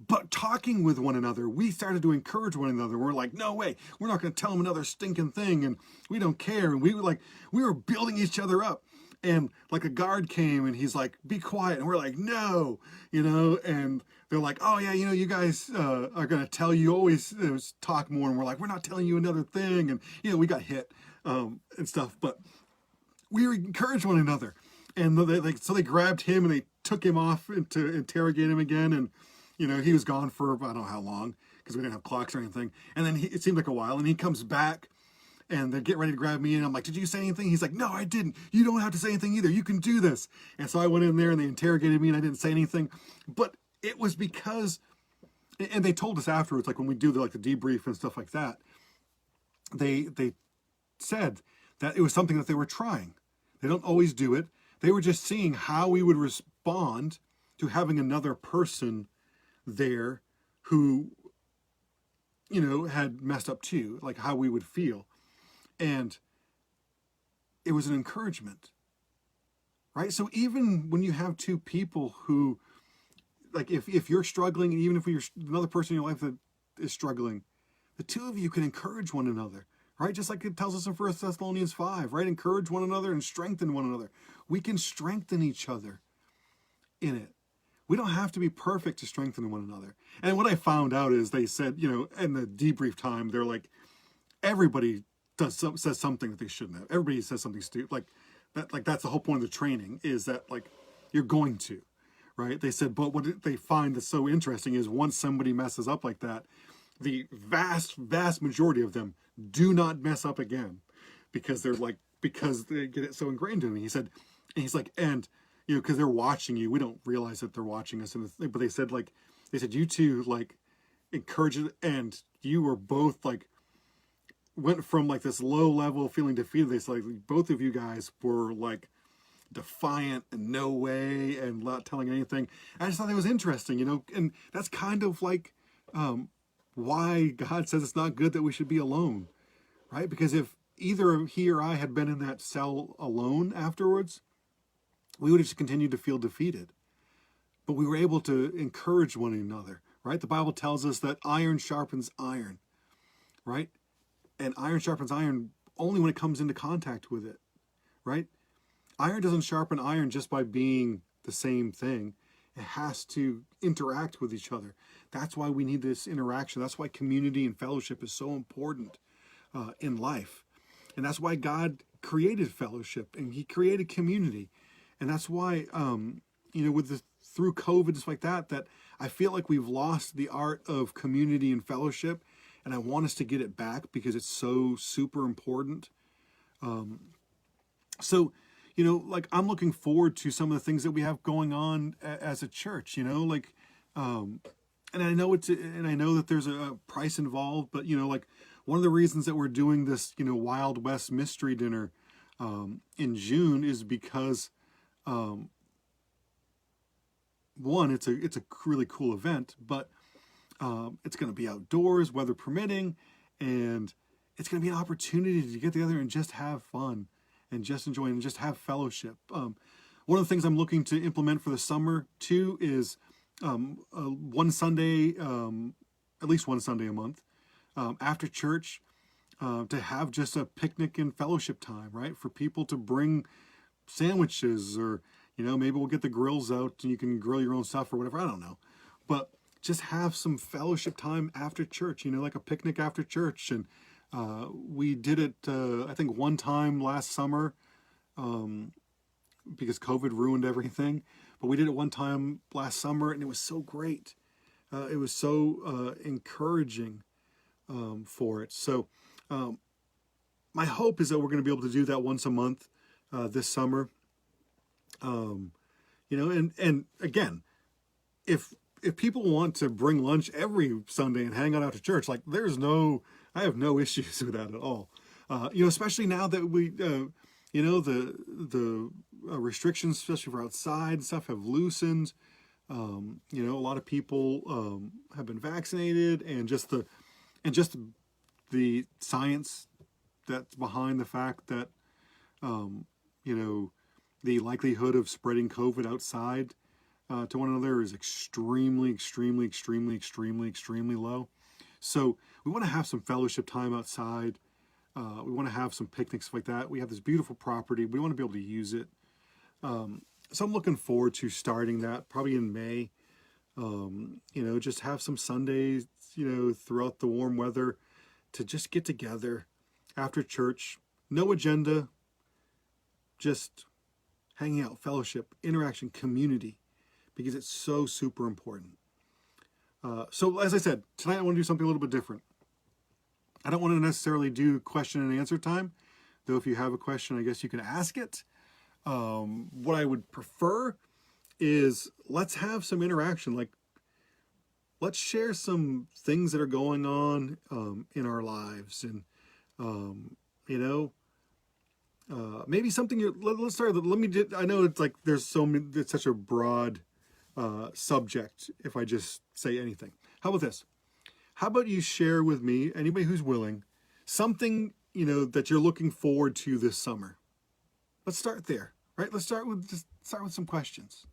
but talking with one another, we started to encourage one another. We're like, no way, we're not going to tell them another stinking thing, and we don't care. And we were building each other up. And like a guard came, and he's like, be quiet. And we're like, no, you know, and they're like, oh yeah, you know, you guys are going to tell you always talk more. And we're like, we're not telling you another thing. And, you know, we got hit and stuff, but we encouraged one another. And so they grabbed him and they took him off to interrogate him again. And, he was gone for I don't know how long because we didn't have clocks or anything. And then it seemed like a while. And he comes back and they get ready to grab me. And I'm like, did you say anything? He's like, no, I didn't. You don't have to say anything either. You can do this. And so I went in there and they interrogated me and I didn't say anything. But it was because, and they told us afterwards, like when we do the debrief and stuff like that, they said that it was something that they were trying. They don't always do it. They were just seeing how we would respond to having another person there who, had messed up too, like how we would feel. And it was an encouragement, right? So even when you have two people who, like if you're struggling, and even if you're another person in your life that is struggling, the two of you can encourage one another. Right? Just like it tells us in 1 Thessalonians 5, right? Encourage one another and strengthen one another. We can strengthen each other in it. We don't have to be perfect to strengthen one another. And what I found out is they said, in the debrief time, they're like, everybody says something that they shouldn't have. Everybody says something stupid. Like that's the whole point of the training is that you're going to, right? They said, but what they find that's so interesting is once somebody messes up like that, the vast, vast majority of them do not mess up again because they get it so ingrained in me. He's like, because they're watching you. We don't realize that they're watching us. But they said, you two, encourage it. And you were both went from this low level feeling defeated. They said, both of you guys were defiant and no way and not telling anything. I just thought that was interesting, and that's kind of why God says it's not good that we should be alone, right? Because if either he or I had been in that cell alone afterwards, we would have just continued to feel defeated. But we were able to encourage one another, right? The Bible tells us that iron sharpens iron, right? And iron sharpens iron only when it comes into contact with it, right? Iron doesn't sharpen iron just by being the same thing. It has to interact with each other. That's why we need this interaction. That's why community and fellowship is so important in life. And that's why God created fellowship and he created community. And that's why, through COVID, just like that I feel like we've lost the art of community and fellowship. And I want us to get it back because it's so super important. I'm looking forward to some of the things that we have going on as a church, and I know that there's a price involved, but one of the reasons that we're doing this, Wild West Mystery Dinner in June is because one, it's a really cool event, but it's going to be outdoors, weather permitting, and it's going to be an opportunity to get together and just have fun and just enjoy and just have fellowship. One of the things I'm looking to implement for the summer too is one Sunday, at least one Sunday a month, after church, to have just a picnic and fellowship time, right? For people to bring sandwiches or, maybe we'll get the grills out and you can grill your own stuff or whatever. I don't know. But just have some fellowship time after church, like a picnic after church. And we did it, I think one time last summer, because COVID ruined everything. But we did it one time last summer, and it was so great. It was so encouraging for it. So my hope is that we're going to be able to do that once a month this summer. And again, if people want to bring lunch every Sunday and hang out after church, I have no issues with that at all. Especially now that we, the restrictions, especially for outside and stuff, have loosened. A lot of people have been vaccinated, and just the science that's behind the fact that the likelihood of spreading COVID outside to one another is extremely, extremely, extremely, extremely, extremely low. So we want to have some fellowship time outside. We want to have some picnics like that. We have this beautiful property. We want to be able to use it. So I'm looking forward to starting that probably in May. Just have some Sundays, throughout the warm weather to just get together after church. No agenda. Just hanging out, fellowship, interaction, community, because it's so super important. So as I said, tonight I want to do something a little bit different. I don't want to necessarily do question and answer time, though if you have a question, I guess you can ask it. What I would prefer is let's have some interaction. Like, let's share some things that are going on in our lives, and maybe something. Let's start. I know it's like there's so many. It's such a broad subject. If I just say anything, how about this? How about you share with me, anybody who's willing, something that you're looking forward to this summer. Let's start there, right? Let's start with some questions.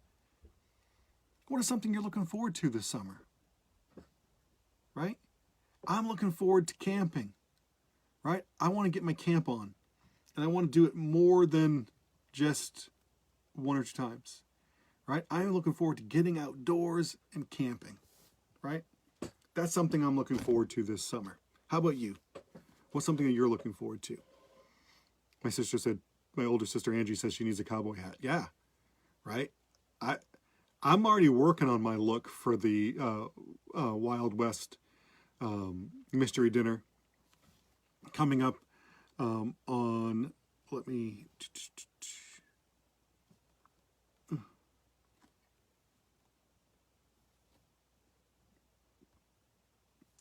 What is something you're looking forward to this summer? Right? I'm looking forward to camping, right? I want to get my camp on, and I want to do it more than just one or two times, right? I'm looking forward to getting outdoors and camping, right? That's something I'm looking forward to this summer. How about you? What's something that you're looking forward to? My older sister Angie says she needs a cowboy hat. Yeah, right? I'm already working on my look for the Wild West mystery dinner coming up on,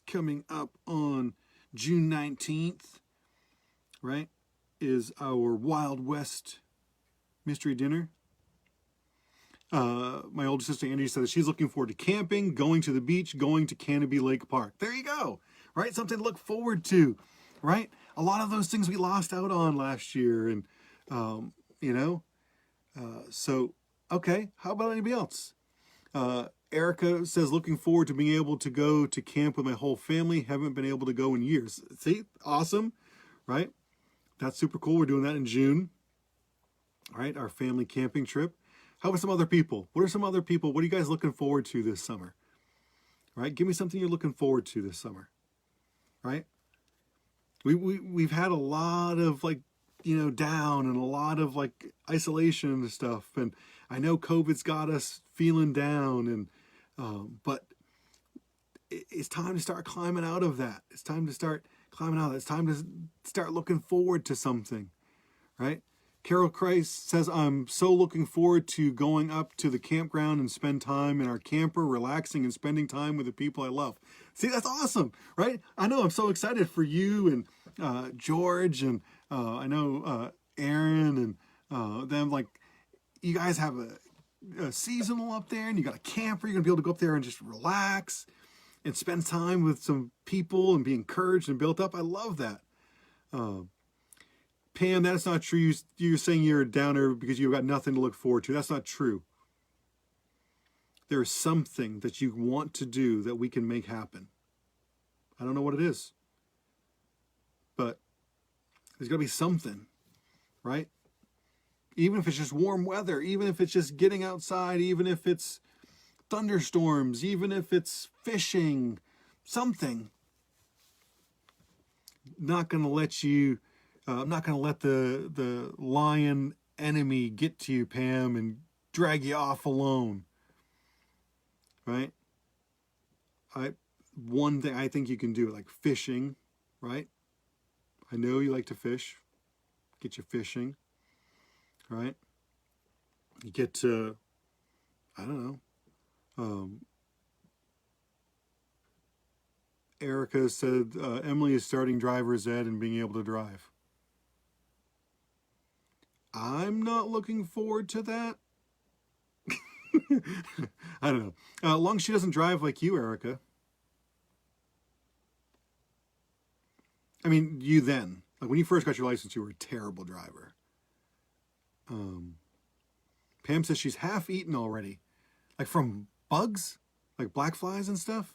coming up on June 19th, right, is our Wild West mystery dinner. My older sister Angie said that she's looking forward to camping, going to the beach, going to Canopy Lake Park. There you go, right? Something to look forward to, right? A lot of those things we lost out on last year, and so okay. How about anybody else? Erica says, looking forward to being able to go to camp with my whole family. Haven't been able to go in years. See, awesome, right? That's super cool. We're doing that in June, right? Our family camping trip. How about some other people? What are some other people? What are you guys looking forward to this summer? Right? Give me something you're looking forward to this summer, right? We've had a lot of down, and a lot of isolation and stuff. And I know COVID's got us feeling down, and but it's time to start climbing out of that. It's time to start climbing out of that. It's time to start looking forward to something, right? Carol Christ says, I'm so looking forward to going up to the campground and spend time in our camper, relaxing and spending time with the people I love. See, that's awesome, right? I know, I'm so excited for you and George, and I know Aaron and them. You guys have a seasonal up there, and you got a camper. You're going to be able to go up there and just relax and spend time with some people and be encouraged and built up. I love that. Pam, that's not true. You're saying you're a downer because you've got nothing to look forward to. That's not true. There is something that you want to do that we can make happen. I don't know what it is, but there's got to be something, right? Even if it's just warm weather, even if it's just getting outside, even if it's thunderstorms, even if it's fishing, something. Not going to let you... I'm not going to let the lion enemy get to you, Pam, and drag you off alone. Right? One thing I think you can do, like fishing, right? I know you like to fish. Get you fishing, right? You get to, I don't know. Erica said Emily is starting driver's ed and being able to drive. I'm not looking forward to that. I don't know. As long as she doesn't drive like you, Erica. I mean, you then. When you first got your license, you were a terrible driver. Pam says she's half eaten already. From bugs? Black flies and stuff?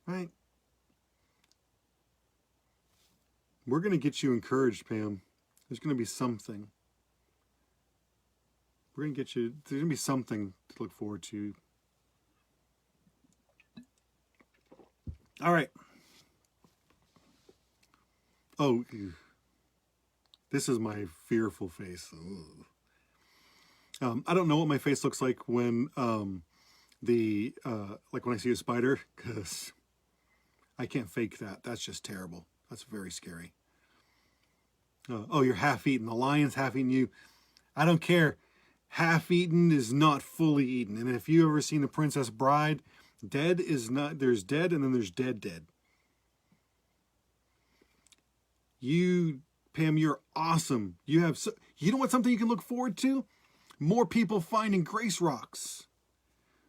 Right? We're going to get you encouraged, Pam. There's going to be something. We're going to get you... There's going to be something to look forward to. All right. Oh, this is my fearful face. Ugh. I don't know what my face looks like when like when I see a spider, because I can't fake that. That's just terrible. That's very scary. Oh, you're half eaten. The lion's half eaten you. I don't care. Half eaten is not fully eaten. And if you ever seen The Princess Bride, dead is not, there's dead and then there's dead. You, Pam, you're awesome. You have, you know what, something you can look forward to? More people finding grace rocks,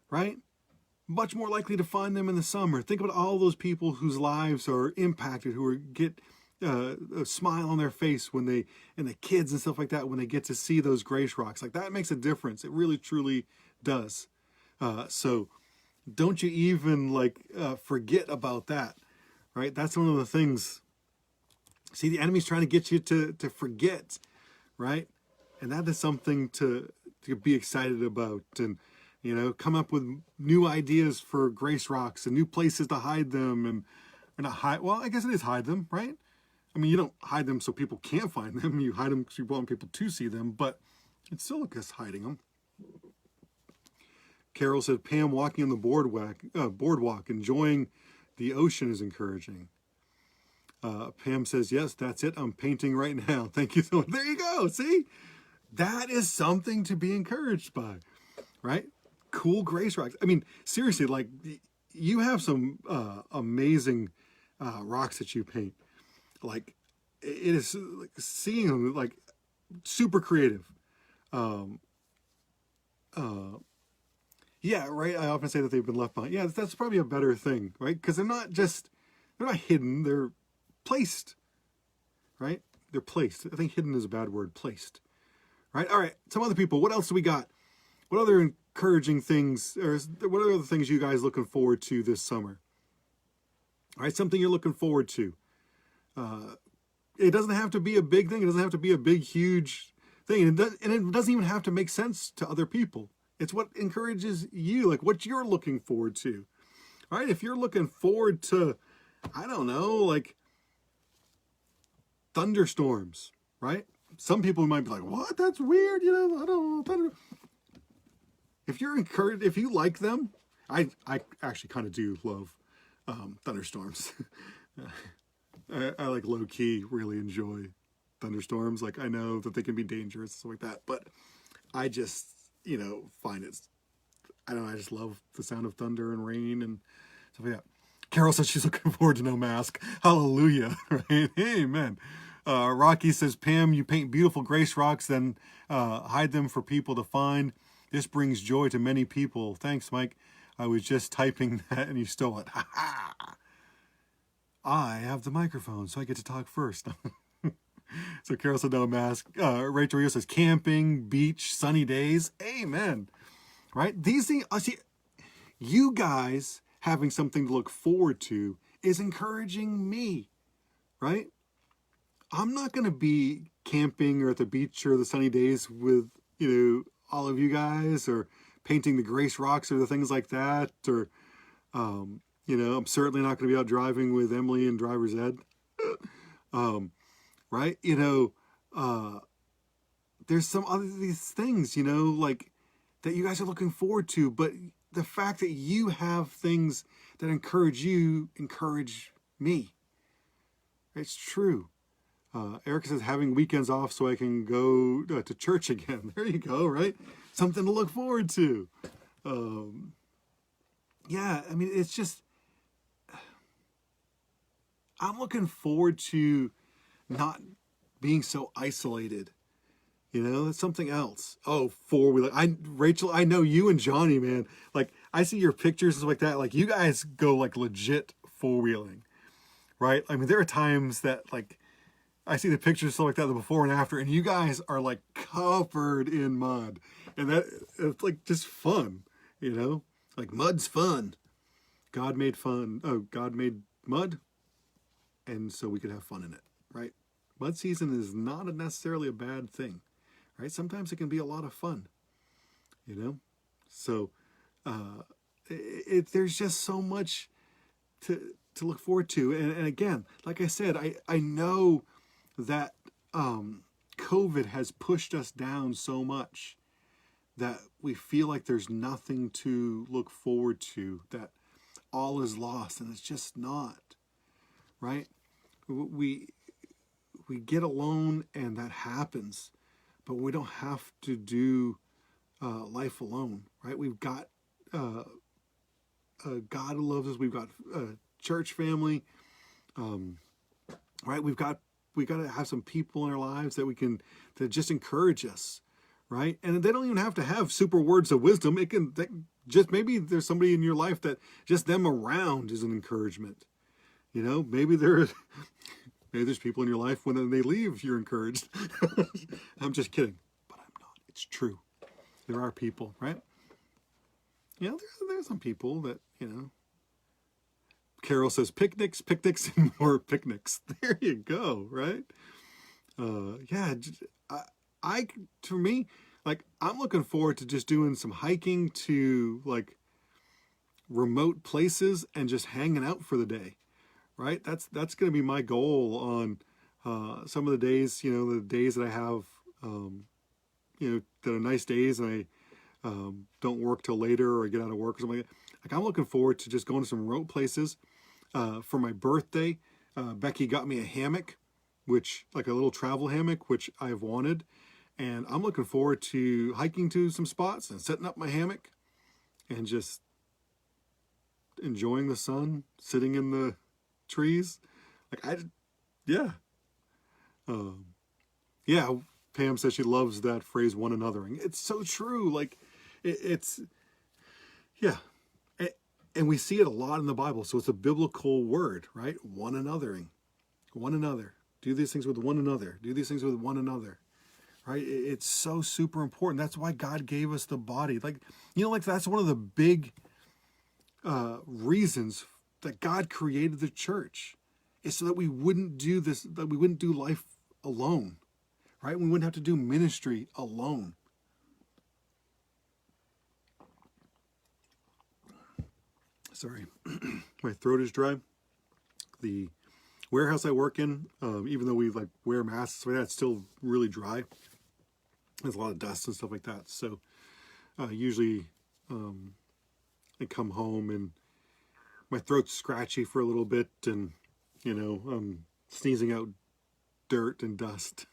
right? Much more likely to find them in the summer. Think about all those people whose lives are impacted, who get a smile on their face when they, and the kids and stuff like that, when they get to see those grace rocks. Like, that makes a difference. It really, truly does. So don't you even forget about that, right? That's one of the things. See, the enemy's trying to get you to forget, right? And that is something to be excited about, and, you know, come up with new ideas for grace rocks and new places to hide them, and not hide. Well, I guess it is hide them, right? I mean, you don't hide them so people can't find them. You hide them because you want people to see them, but it's still, I guess, hiding them. Carol said, Pam, walking on the boardwalk, enjoying the ocean is encouraging. Pam says, yes, that's it. I'm painting right now. Thank you so much. There you go. See? That is something to be encouraged by, right? Cool grace rocks. I mean, seriously, like, you have some amazing rocks that you paint. Like, it is, like, seeing them, like, super creative. Yeah, right. I often say that they've been left behind. Yeah, that's probably a better thing, right? Because they're not hidden. They're placed, right? They're placed. I think hidden is a bad word. Placed, right? All right. Some other people. What else do we got? What other encouraging things, or what are the things you guys looking forward to this summer? All right, something you're looking forward to. It doesn't have to be a big thing. It doesn't have to be a big, huge thing. And it doesn't even have to make sense to other people. It's what encourages you, like what you're looking forward to. All right, if you're looking forward to, I don't know, like thunderstorms, right? Some people might be like, what? That's weird. You know, I don't know. If you're encouraged, if you like them, I actually kind of do love thunderstorms. I like low key really enjoy thunderstorms. Like, I know that they can be dangerous and stuff like that, but I just, you know, find it, I don't know, I just love the sound of thunder and rain and stuff like that. Carol says she's looking forward to no mask. Hallelujah. Right? Amen. Rocky says, Pam, you paint beautiful grace rocks, then hide them for people to find. This brings joy to many people. Thanks, Mike. I was just typing that and you stole it. Ha ha. I have the microphone, so I get to talk first. So Carol said no mask. Rachel Rio says camping, beach, sunny days. Amen. Right? These things, see, you guys having something to look forward to is encouraging me, right? I'm not going to be camping or at the beach or the sunny days with, you know, all of you guys, or painting the grace rocks or the things like that, or, you know, I'm certainly not going to be out driving with Emily and driver's ed. Right? You know, there's some other these things, you know, like that you guys are looking forward to, but the fact that you have things that encourage you, encourage me. It's true. Erica says having weekends off so I can go to church again. There you go, right? Something to look forward to. Yeah, I mean, it's just, I'm looking forward to not being so isolated. You know, it's something else. Oh, four-wheeler. Rachel, I know you and Johnny, man. Like, I see your pictures and stuff like that. Like, you guys go, like, legit four-wheeling, right? I mean, there are times that, like, I see the pictures and stuff like that, the before and after, and you guys are, like, covered in mud. And it's, like, just fun, you know? Like, mud's fun. God made fun. Oh, God made mud, and so we could have fun in it, right? Mud season is not necessarily a bad thing, right? Sometimes it can be a lot of fun, you know? So there's just so much to look forward to. And again, like I said, I know that COVID has pushed us down so much that we feel like there's nothing to look forward to, that all is lost, and it's just not, right? We get alone, and that happens, but we don't have to do life alone, right? We've got a God who loves us. We've got a church family, right? We got to have some people in our lives that just encourage us, right? And they don't even have to have super words of wisdom. Just maybe there's somebody in your life that just them around is an encouragement. Maybe there's people in your life when they leave, you're encouraged. I'm just kidding, but I'm not. It's true. There are people, right? There's some people that, Carol says picnics, and more picnics. There you go, right? For me, like, I'm looking forward to just doing some hiking to, like, remote places and just hanging out for the day, right? That's going to be my goal on some of the days, the days that I have, that are nice days, and I don't work till later, or I get out of work or something like that. Like, I'm looking forward to just going to some remote places. For my birthday, Becky got me a hammock, like a little travel hammock, which I've wanted. And I'm looking forward to hiking to some spots and setting up my hammock and just enjoying the sun, sitting in the trees. Yeah. Pam says she loves that phrase, one anothering. It's so true. Like, yeah. And we see it a lot in the Bible. So it's a biblical word, right? One anothering. One another. Do these things with one another. Do these things with one another. Right? It's so super important. That's why God gave us the body. That's one of the big reasons that God created the church, is so that we wouldn't do this, that we wouldn't do life alone, right? We wouldn't have to do ministry alone. Sorry, my throat is dry. The warehouse I work in, even though we wear masks, it's still really dry. There's a lot of dust and stuff like that. So usually I come home and my throat's scratchy for a little bit, and I'm sneezing out dirt and dust.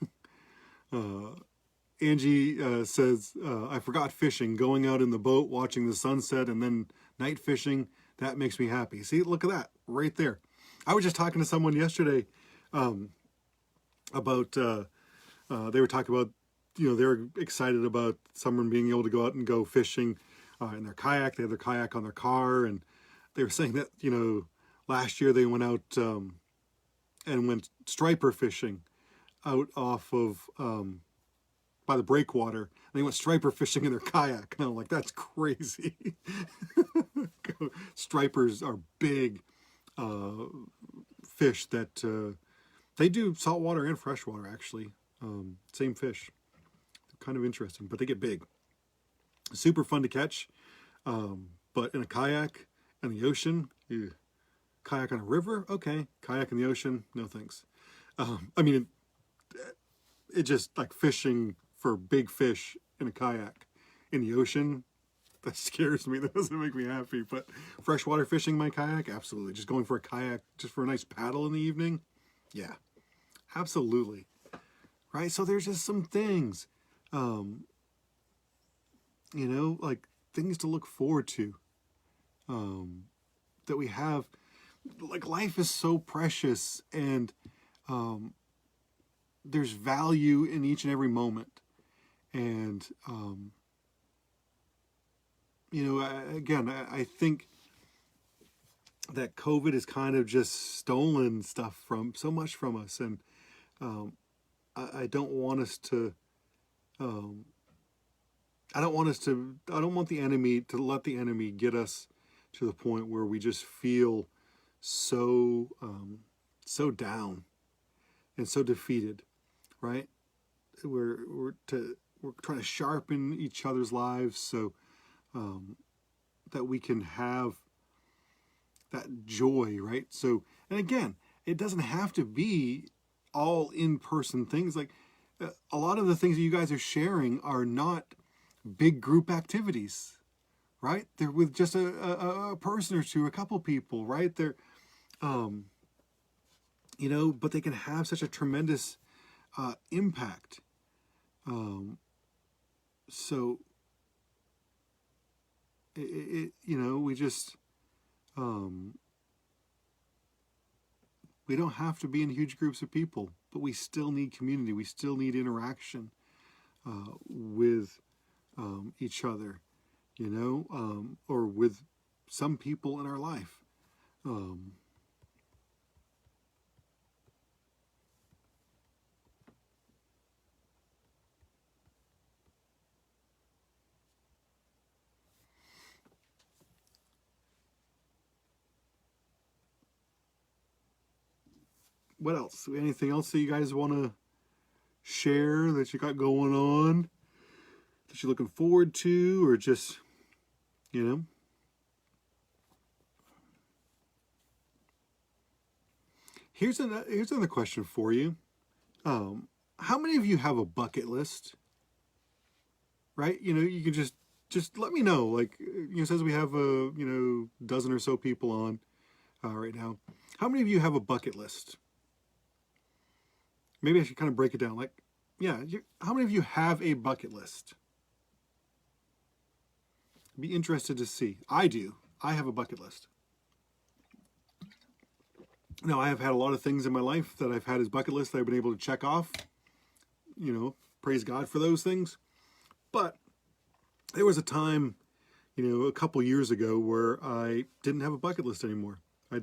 Angie says, I forgot fishing, going out in the boat, watching the sunset, and then night fishing. That makes me happy. See, look at that right there. I was just talking to someone yesterday about, they were talking about, they were excited about someone being able to go out and go fishing in their kayak. They had their kayak on their car, and they were saying that, last year they went out and went striper fishing out off of, by the breakwater. And they went striper fishing in their kayak. And I'm like, that's crazy. Stripers are big fish that they do saltwater and freshwater, actually. Same fish. Kind of interesting, but they get big. Super fun to catch. But in a kayak in the ocean, kayak on a river, okay. Kayak in the ocean, no thanks. It just, like, fishing for big fish in a kayak in the ocean, that scares me. That doesn't make me happy. But freshwater fishing my kayak, absolutely. Just going for a kayak, just for a nice paddle in the evening, yeah, absolutely. Right? So there's just some things, like things to look forward to, that we have. Like, life is so precious, and there's value in each and every moment. And, I think that COVID has kind of just stolen stuff so much from us. And I don't want us to, I don't want the enemy to let the enemy get us to the point where we just feel so down and so defeated, right? We're trying to sharpen each other's lives so that we can have that joy, right? So, and again, it doesn't have to be all in-person things. Like, a lot of the things that you guys are sharing are not big group activities, right? They're with just a person or two, a couple people, right? They're, but they can have such a tremendous impact. So, we just, we don't have to be in huge groups of people, but we still need community. We still need interaction with each other, or with some people in our life. What else? Anything else that you guys want to share that you got going on, that you're looking forward to, or just, Here's another question for you. How many of you have a bucket list? Right? You can just let me know. Like, it says we have a dozen or so people on right now. How many of you have a bucket list? Maybe I should kind of break it down. Like, how many of you have a bucket list? Be interested to see. I do. I have a bucket list. Now, I have had a lot of things in my life that I've had as bucket lists that I've been able to check off. Praise God for those things. But there was a time, a couple years ago where I didn't have a bucket list anymore. I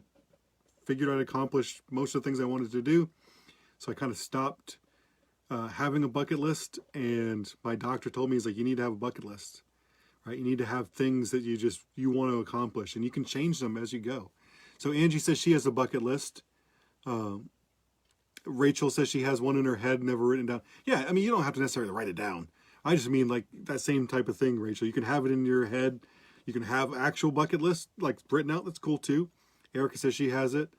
figured I'd accomplished most of the things I wanted to do. So I kind of stopped having a bucket list. And my doctor told me, he's like, you need to have a bucket list, right? You need to have things that you want to accomplish, and you can change them as you go. So Angie says she has a bucket list. Rachel says she has one in her head, never written down. Yeah, I mean, you don't have to necessarily write it down. I just mean like that same type of thing, Rachel. You can have it in your head. You can have actual bucket list, like written out. That's cool too. Erica says she has it.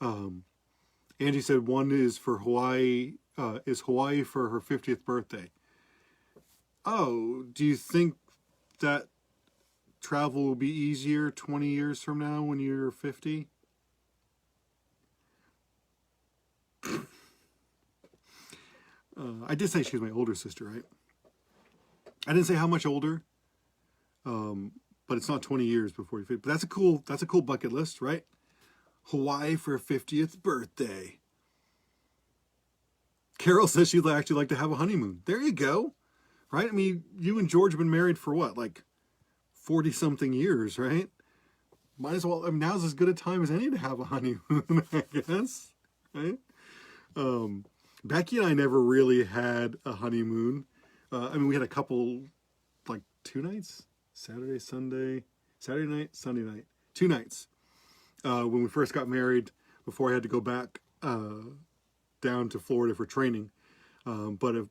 Angie said one is for Hawaii, Hawaii for her 50th birthday. Oh, do you think that travel will be easier 20 years from now when you're 50? I did say she's my older sister, right? I didn't say how much older, but it's not 20 years before you're 50. But that's a cool bucket list, right? Hawaii for her 50th birthday. Carol says she'd actually like to have a honeymoon. There you go, right? I mean, you and George have been married for what, like 40-something years, right? Might as well, I mean, now's as good a time as any to have a honeymoon, I guess, right? Becky and I never really had a honeymoon. I mean, we had a couple, like 2 nights, Saturday night, Sunday night, 2 nights. When we first got married, before I had to go back down to Florida for training. But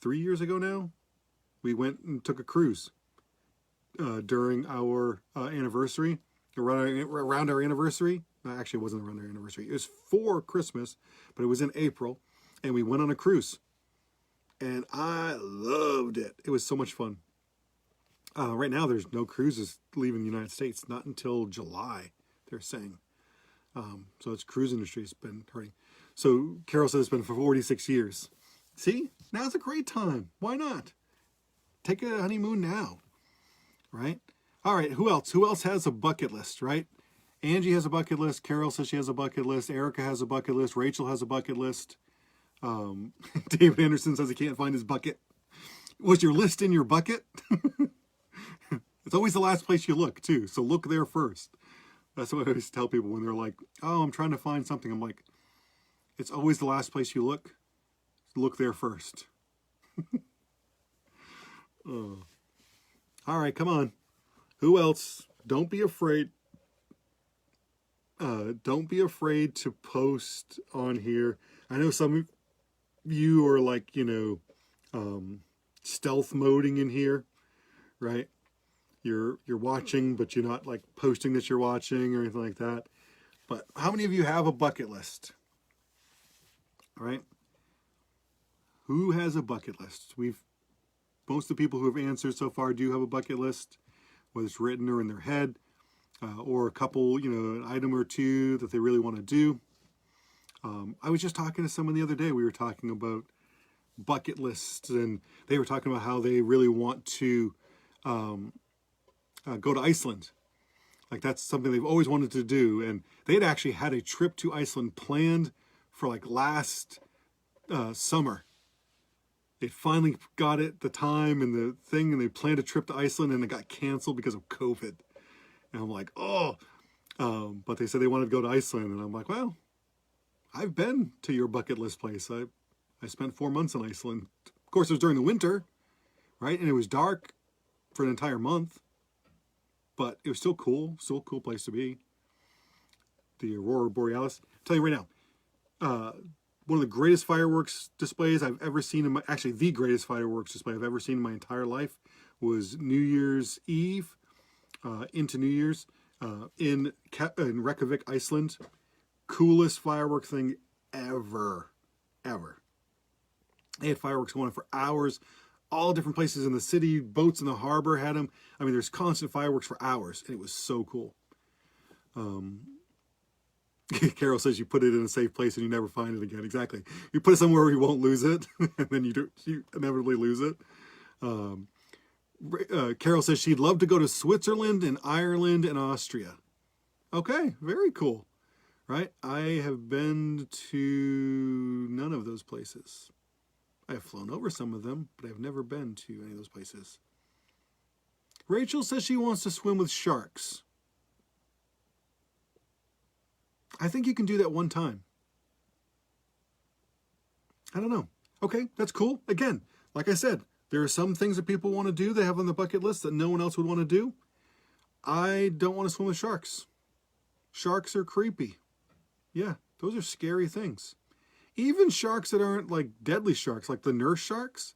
3 years ago now, we went and took a cruise during our anniversary, around our anniversary. Actually, it wasn't around our anniversary. It was for Christmas, but it was in April, and we went on a cruise. And I loved it. It was so much fun. Right now, there's no cruises leaving the United States, not until July, they're saying. So it's cruise industry's been hurting. So Carol says it's been for 46 years. See, now's a great time. Why not? Take a honeymoon now, right? All right, who else? Who else has a bucket list, right? Angie has a bucket list. Carol says she has a bucket list. Erica has a bucket list. Rachel has a bucket list. David Anderson says he can't find his bucket. Was your list in your bucket? It's always the last place you look, too. So look there first. That's what I always tell people when they're like, oh, I'm trying to find something. I'm like, it's always the last place you look. Look there first. All right, come on. Who else? Don't be afraid. Don't be afraid to post on here. I know some of you are like, stealth moding in here, right? You're watching, but you're not like posting that you're watching or anything like that. But how many of you have a bucket list? All right? Who has a bucket list? most of the people who have answered so far do have a bucket list, whether it's written or in their head, or a couple, an item or two that they really want to do. I was just talking to someone the other day. We were talking about bucket lists, and they were talking about how they really want to go to Iceland. Like, that's something they've always wanted to do. And they had actually had a trip to Iceland planned for like last summer. They finally got it, the time and the thing, and they planned a trip to Iceland, and it got canceled because of COVID. And I'm like, oh. But they said they wanted to go to Iceland, and I'm like, well, I've been to your bucket list place. I spent 4 months in Iceland. Of course, it was during the winter, right? And it was dark for an entire month. But it was still cool. Still a cool place to be. The Aurora Borealis. I'll tell you right now, one of the greatest fireworks displays I've ever seen the greatest fireworks display I've ever seen in my entire life was New Year's Eve into New Year's in Reykjavik, Iceland. Coolest firework thing ever. They had fireworks going on for hours. All different places in the city, boats in the harbor had them. I mean, there's constant fireworks for hours, and it was so cool. Carol says you put it in a safe place and you never find it again. Exactly. You put it somewhere where you won't lose it, and then you inevitably lose it. Carol says she'd love to go to Switzerland and Ireland and Austria. Okay, very cool. Right? I have been to none of those places. I have flown over some of them, but I've never been to any of those places. Rachel says she wants to swim with sharks. I think you can do that one time. I don't know. Okay, that's cool. Again, like I said, there are some things that people want to do, they have on the bucket list that no one else would want to do. I don't want to swim with sharks. Sharks are creepy. Yeah, those are scary things. Even sharks that aren't like deadly sharks, like the nurse sharks.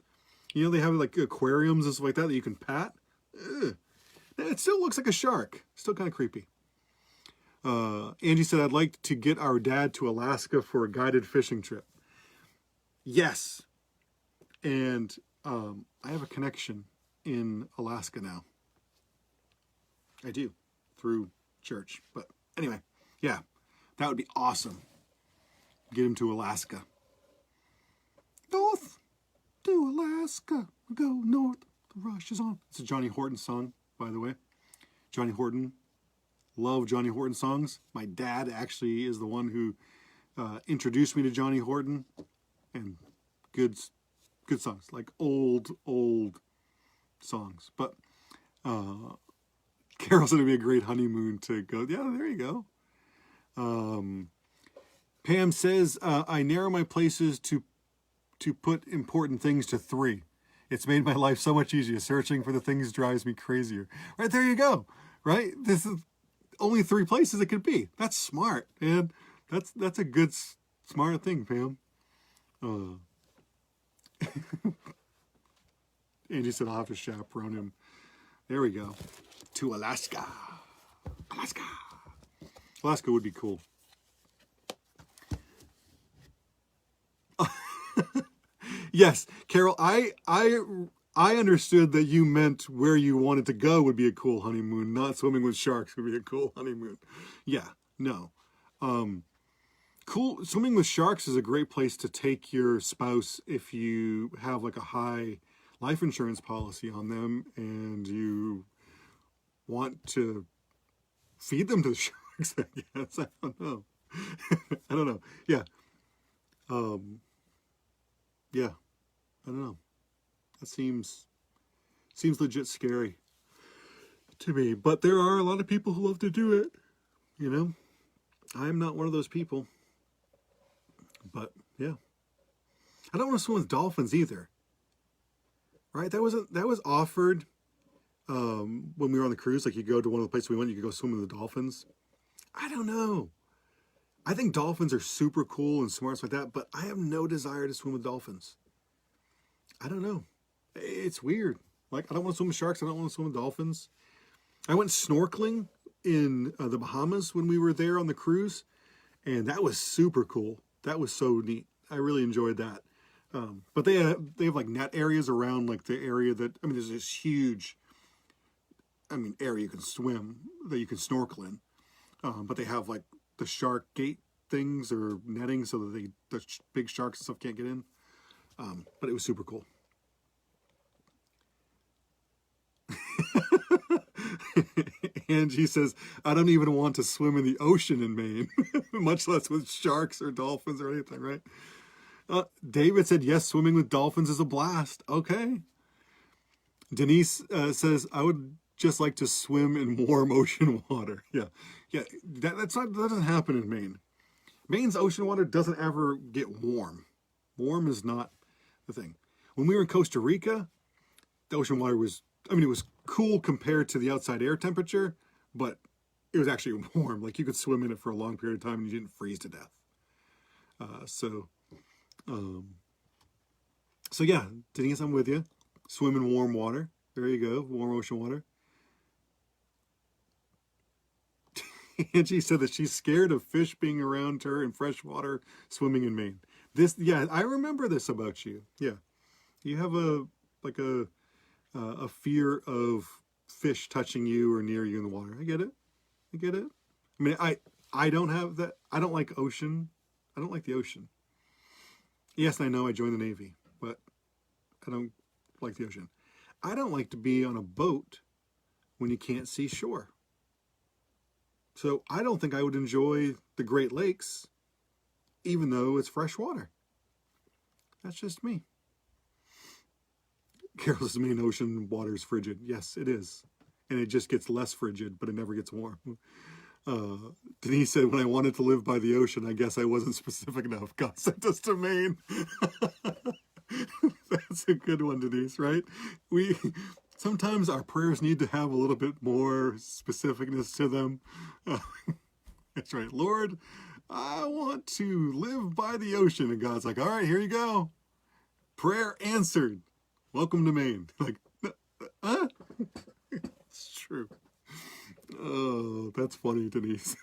They have like aquariums and stuff like that you can pat. Ugh. It still looks like a shark. Still kind of creepy. Angie said, I'd like to get our dad to Alaska for a guided fishing trip. Yes. And I have a connection in Alaska now. I do. Through church. But anyway, yeah. That would be awesome. Get him to Alaska. North to Alaska. We go north. The rush is on. It's a Johnny Horton song, by the way. Johnny Horton. Love Johnny Horton songs. My dad actually is the one who introduced me to Johnny Horton. And good songs. Like old songs. But Carol said it'd be a great honeymoon to go. Yeah, there you go. Pam says, I narrow my places to put important things to 3. It's made my life so much easier. Searching for the things drives me crazier. Right, there you go. Right? This is only 3 places it could be. That's smart, man. That's a good, smart thing, Pam. Angie said I'll have to chaperone him. There we go. To Alaska. Alaska would be cool. Yes, Carol, I understood that you meant where you wanted to go would be a cool honeymoon, not swimming with sharks would be a cool honeymoon. Yeah, no. Cool. Swimming with sharks is a great place to take your spouse if you have like a high life insurance policy on them and you want to feed them to the sharks, I guess. I don't know. I don't know. Yeah. Yeah. I don't know. That seems legit scary to me. But there are a lot of people who love to do it. I'm not one of those people. But yeah. I don't want to swim with dolphins either. Right? That was offered when we were on the cruise. Like, you go to one of the places we went, you could go swim with the dolphins. I don't know. I think dolphins are super cool and smart like that, but I have no desire to swim with dolphins. I don't know. It's weird. Like, I don't want to swim with sharks. I don't want to swim with dolphins. I went snorkeling in the Bahamas when we were there on the cruise, and that was super cool. That was so neat. I really enjoyed that. But they have like net areas around like the area that, I mean, there's this huge, I mean, area you can swim, that you can snorkel in. But they have like the shark gate things or netting so that the big sharks and stuff can't get in. But it was super cool. Angie says, I don't even want to swim in the ocean in Maine, much less with sharks or dolphins or anything, right? David said, yes, swimming with dolphins is a blast. Okay. Denise says, I would just like to swim in warm ocean water. Yeah. Yeah. That doesn't happen in Maine. Maine's ocean water doesn't ever get warm. Warm is not the thing. When we were in Costa Rica, the ocean water was, I mean, it was cool compared to the outside air temperature, but it was actually warm. Like you could swim in it for a long period of time and you didn't freeze to death. So yeah, Denise, I'm with you. Swim in warm water. There you go, warm ocean water. Angie said that she's scared of fish being around her in fresh water swimming in Maine. Yeah, I remember this about you. Yeah, you have a fear of fish touching you or near you in the water. I get it. I mean, I don't have that. I don't like ocean. I don't like the ocean. Yes, I know I joined the Navy, but I don't like the ocean. I don't like to be on a boat when you can't see shore. So I don't think I would enjoy the Great Lakes, even though it's fresh water. That's just me. Carol says Maine ocean water is frigid. Yes, it is. And it just gets less frigid, but it never gets warm. Denise said, when I wanted to live by the ocean, I guess I wasn't specific enough. God sent us to Maine. That's a good one, Denise, right? Sometimes our prayers need to have a little bit more specificness to them. That's right. Lord, I want to live by the ocean. And God's like, all right, here you go. Prayer answered. Welcome to Maine. Like, huh? It's true. Oh, that's funny, Denise.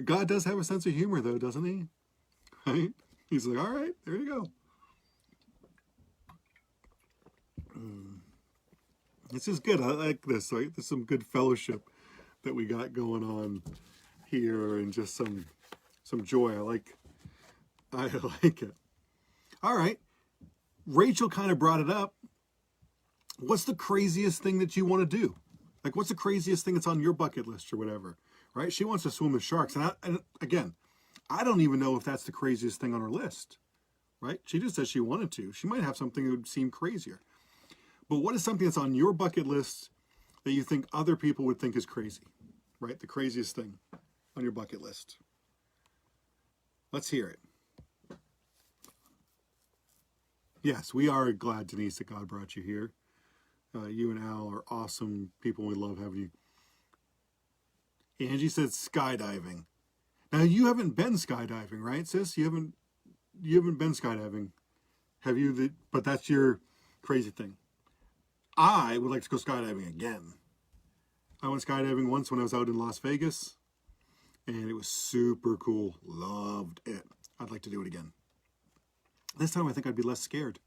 God does have a sense of humor, though, doesn't he? Right? He's like, all right, there you go. This is good. I like this. Right? There's some good fellowship that we got going on here, and just some joy. I like it. All right. Rachel kind of brought it up. What's the craziest thing that you want to do? Like, what's the craziest thing that's on your bucket list or whatever? Right? She wants to swim with sharks. And again, I don't even know if that's the craziest thing on her list. Right? She just says she wanted to. She might have something that would seem crazier. But what is something that's on your bucket list that you think other people would think is crazy? Right? The craziest thing on your bucket list. Let's hear it. Yes, we are glad, Denise, that God brought you here. You and Al are awesome people. We love having you. Angie said skydiving. Now, you haven't been skydiving, right, sis? You haven't been skydiving, have you? But that's your crazy thing. I would like to go skydiving again. I went skydiving once when I was out in Las Vegas, and it was super cool. Loved it. I'd like to do it again. This time I think I'd be less scared.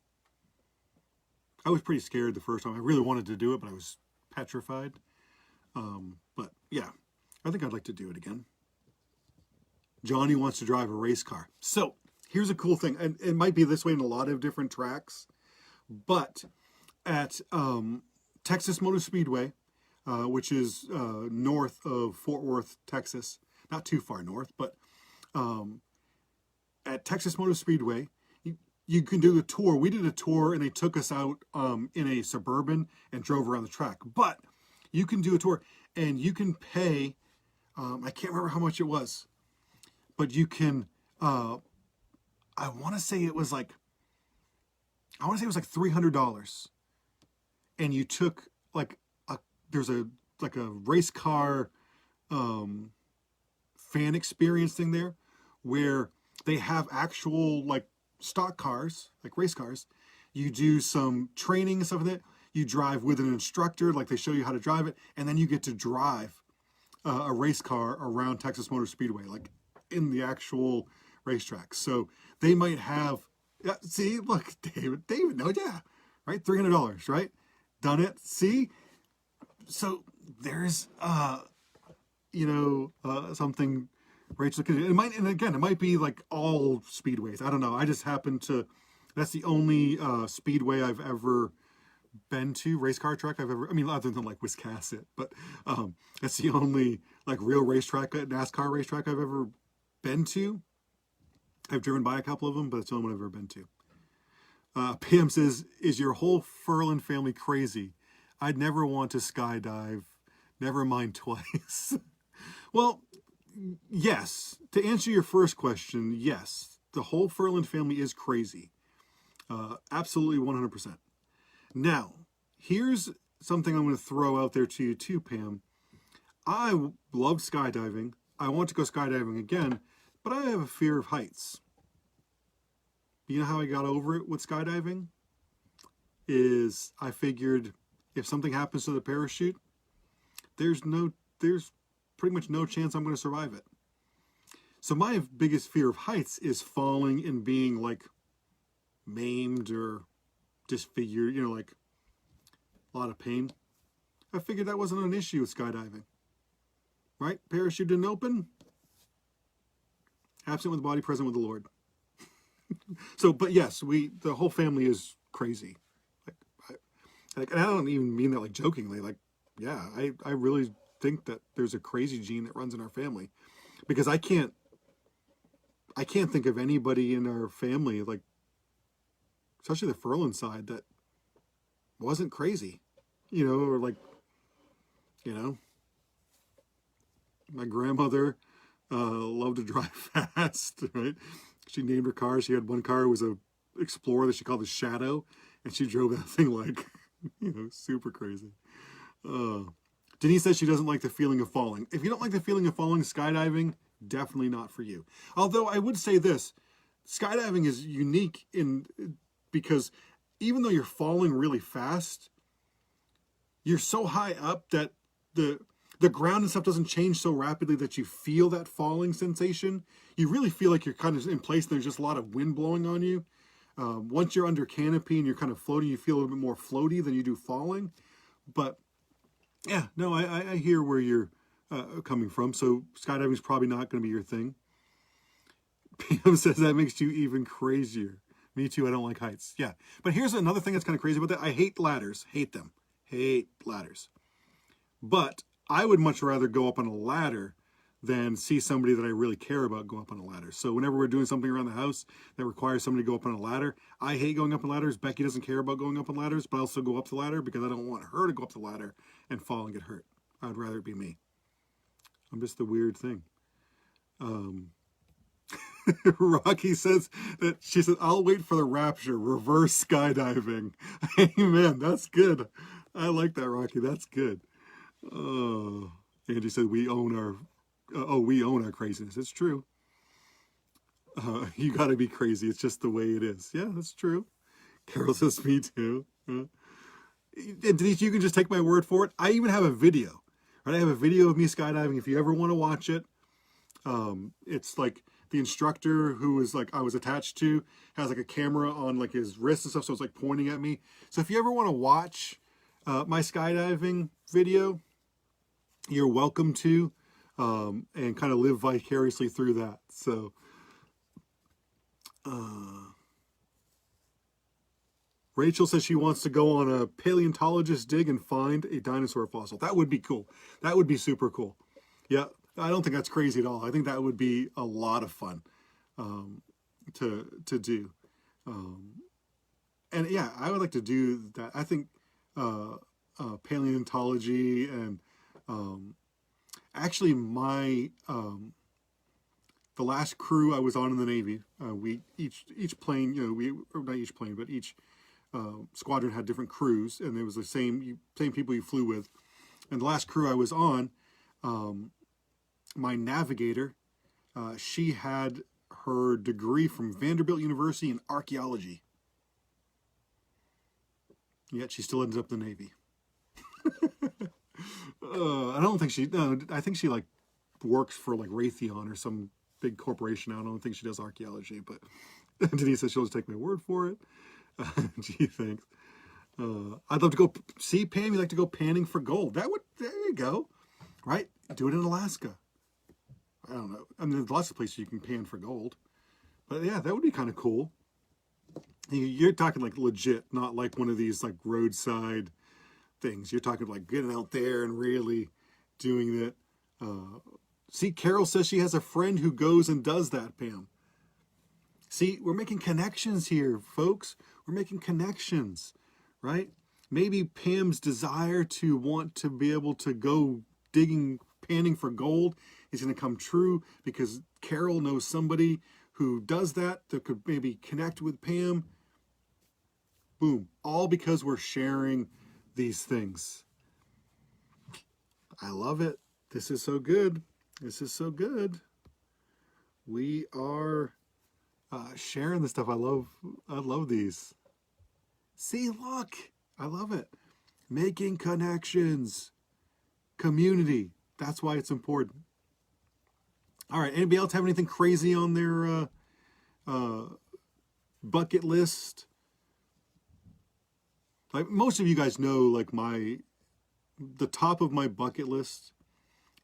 I was pretty scared the first time. I really wanted to do it, but I was petrified. But yeah, I think I'd like to do it again. Johnny wants to drive a race car. So here's a cool thing. And it might be this way in a lot of different tracks, but at Texas Motor Speedway, which is north of Fort Worth, Texas, not too far north, but at Texas Motor Speedway, you can do the tour. We did a tour and they took us out in a Suburban and drove around the track. But you can do a tour and you can pay, I can't remember how much it was, but you can, I want to say it was like $300. And you took there's a race car fan experience thing there where they have actual stock cars, like race cars. You do some training and stuff like that. You drive with an instructor, like they show you how to drive it, and then you get to drive a race car around Texas Motor Speedway, like in the actual racetrack. So they might have Yeah, see, look, David, no, yeah, right, $300, right? Done it. See, so there's something Rachel can do. It might, and again, it might be like all speedways. I don't know. I just happen to. That's the only speedway I've ever been to, race car track I've ever. I mean, other than like Wiscasset, but that's the only like real racetrack, NASCAR racetrack I've ever been to. I've driven by a couple of them, but it's the only one I've ever been to. Pam says, "Is your whole Ferland family crazy? I'd never want to skydive. Never mind twice." Well, yes. To answer your first question, yes. The whole Ferland family is crazy. Absolutely 100%. Now, here's something I'm going to throw out there to you too, Pam. I love skydiving. I want to go skydiving again, but I have a fear of heights. You know how I got over it with skydiving? Is I figured if something happens to the parachute, there's pretty much no chance I'm going to survive it. So my biggest fear of heights is falling and being like maimed or disfigured, like a lot of pain. I figured that wasn't an issue with skydiving. Right? Parachute didn't open. Absent with the body, present with the Lord. So, but yes, the whole family is crazy. And I don't even mean that like jokingly. Like, yeah, I really think that there's a crazy gene that runs in our family, because I can't think of anybody in our family, like especially the Ferland side, that wasn't crazy, or like, my grandmother loved to drive fast, right? She named her car. She had one car, it was a Explorer that she called the Shadow, and she drove that thing like, super crazy. Denise says she doesn't like the feeling of falling. If you don't like the feeling of falling, skydiving, definitely not for you. Although I would say this, skydiving is unique because even though you're falling really fast, you're so high up that the ground and stuff doesn't change so rapidly that you feel that falling sensation. You really feel like you're kind of in place and there's just a lot of wind blowing on you. Once you're under canopy and you're kind of floating, you feel a little bit more floaty than you do falling. But yeah, no, I hear where you're coming from. So skydiving is probably not going to be your thing. Pam says that makes you even crazier. Me too. I don't like heights. Yeah. But here's another thing that's kind of crazy about that. I hate ladders. Hate them. Hate ladders. But I would much rather go up on a ladder than see somebody that I really care about go up on a ladder. So whenever we're doing something around the house that requires somebody to go up on a ladder, I hate going up on ladders. Becky doesn't care about going up on ladders, but I also go up the ladder because I don't want her to go up the ladder and fall and get hurt. I'd rather it be me. I'm just the weird thing. Rocky says that she said, "I'll wait for the rapture, reverse skydiving." Amen. That's good. I like that, Rocky. That's good. Angie said we own our craziness. It's true. You got to be crazy. It's just the way it is. Yeah, that's true. Carol says me too. Denise, you can just take my word for it. I even have a video. Right? I have a video of me skydiving. If you ever want to watch it, it's like the instructor who is like I was attached to has like a camera on like his wrist and stuff, so it's like pointing at me. So if you ever want to watch my skydiving video, you're welcome to, and kind of live vicariously through that. So, Rachel says she wants to go on a paleontologist dig and find a dinosaur fossil. That would be cool. That would be super cool. Yeah, I don't think that's crazy at all. I think that would be a lot of fun to do. And yeah, I would like to do that. I think paleontology and actually my the last crew I was on in the Navy, we each plane, not each plane, but each squadron had different crews, and it was the same people you flew with. And the last crew I was on, my navigator, she had her degree from Vanderbilt University in archaeology. Yet she still ends up in the Navy. I don't think I think she like works for like Raytheon or some big corporation. I don't think she does archaeology, but Denise says she'll just take my word for it. Gee, thanks. I'd love to go see Pam. You like to go panning for gold? There you go. Right? Do it in Alaska. I don't know. I mean, there's lots of places you can pan for gold. But yeah, that would be kind of cool. You're talking like legit, not like one of these like roadside things. You're talking like getting out there and really doing that. See, Carol says she has a friend who goes and does that, Pam. See, we're making connections here, folks. We're making connections, right? Maybe Pam's desire to want to be able to go panning for gold is going to come true because Carol knows somebody who does that could maybe connect with Pam. Boom. All because we're sharing these things. I love it. This is so good. This is so good. We are sharing this stuff. I love these. See, look. I love it. Making connections. Community. That's why it's important. All right. Anybody else have anything crazy on their bucket list? Like most of you guys know, like the top of my bucket list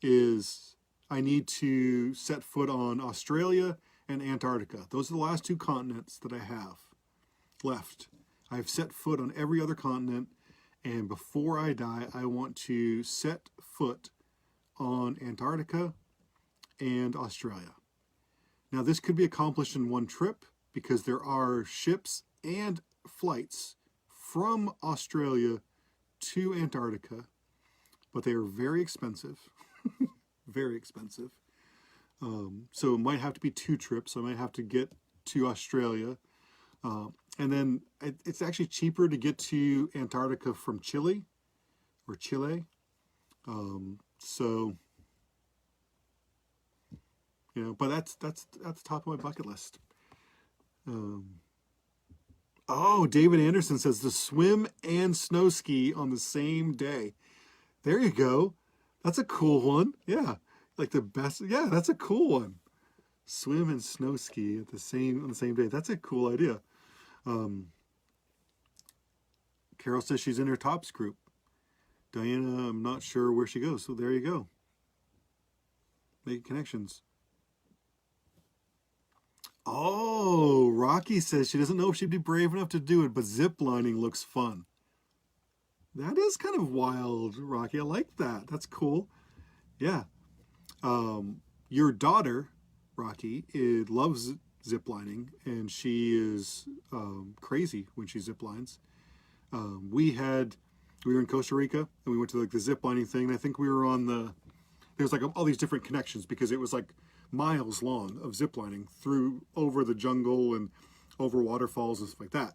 is I need to set foot on Australia and Antarctica. Those are the last two continents that I have left. I've set foot on every other continent, and before I die, I want to set foot on Antarctica and Australia. Now, this could be accomplished in one trip because there are ships and flights from Australia to Antarctica, but they are very expensive, very expensive. So it might have to be two trips. I might have to get to Australia. And then it's actually cheaper to get to Antarctica from Chile. So, you know, but that's the top of my bucket list. Oh, David Anderson says to swim and snow ski on the same day. There you go. That's a cool one. Yeah. Like the best. Yeah, that's a cool one. Swim and snow ski on the same day. That's a cool idea. Carol says she's in her tops group. Diana, I'm not sure where she goes. So there you go. Make connections. Oh, Rocky says she doesn't know if she'd be brave enough to do it, but zip lining looks fun. That is kind of wild, Rocky. I like that. That's cool. Yeah. Your daughter, Rocky, loves zip lining, and she is crazy when she zip lines. We were in Costa Rica, and we went to like the zip lining thing. And I think we were on there's like all these different connections because it was like miles long of zip lining over the jungle and over waterfalls and stuff like that.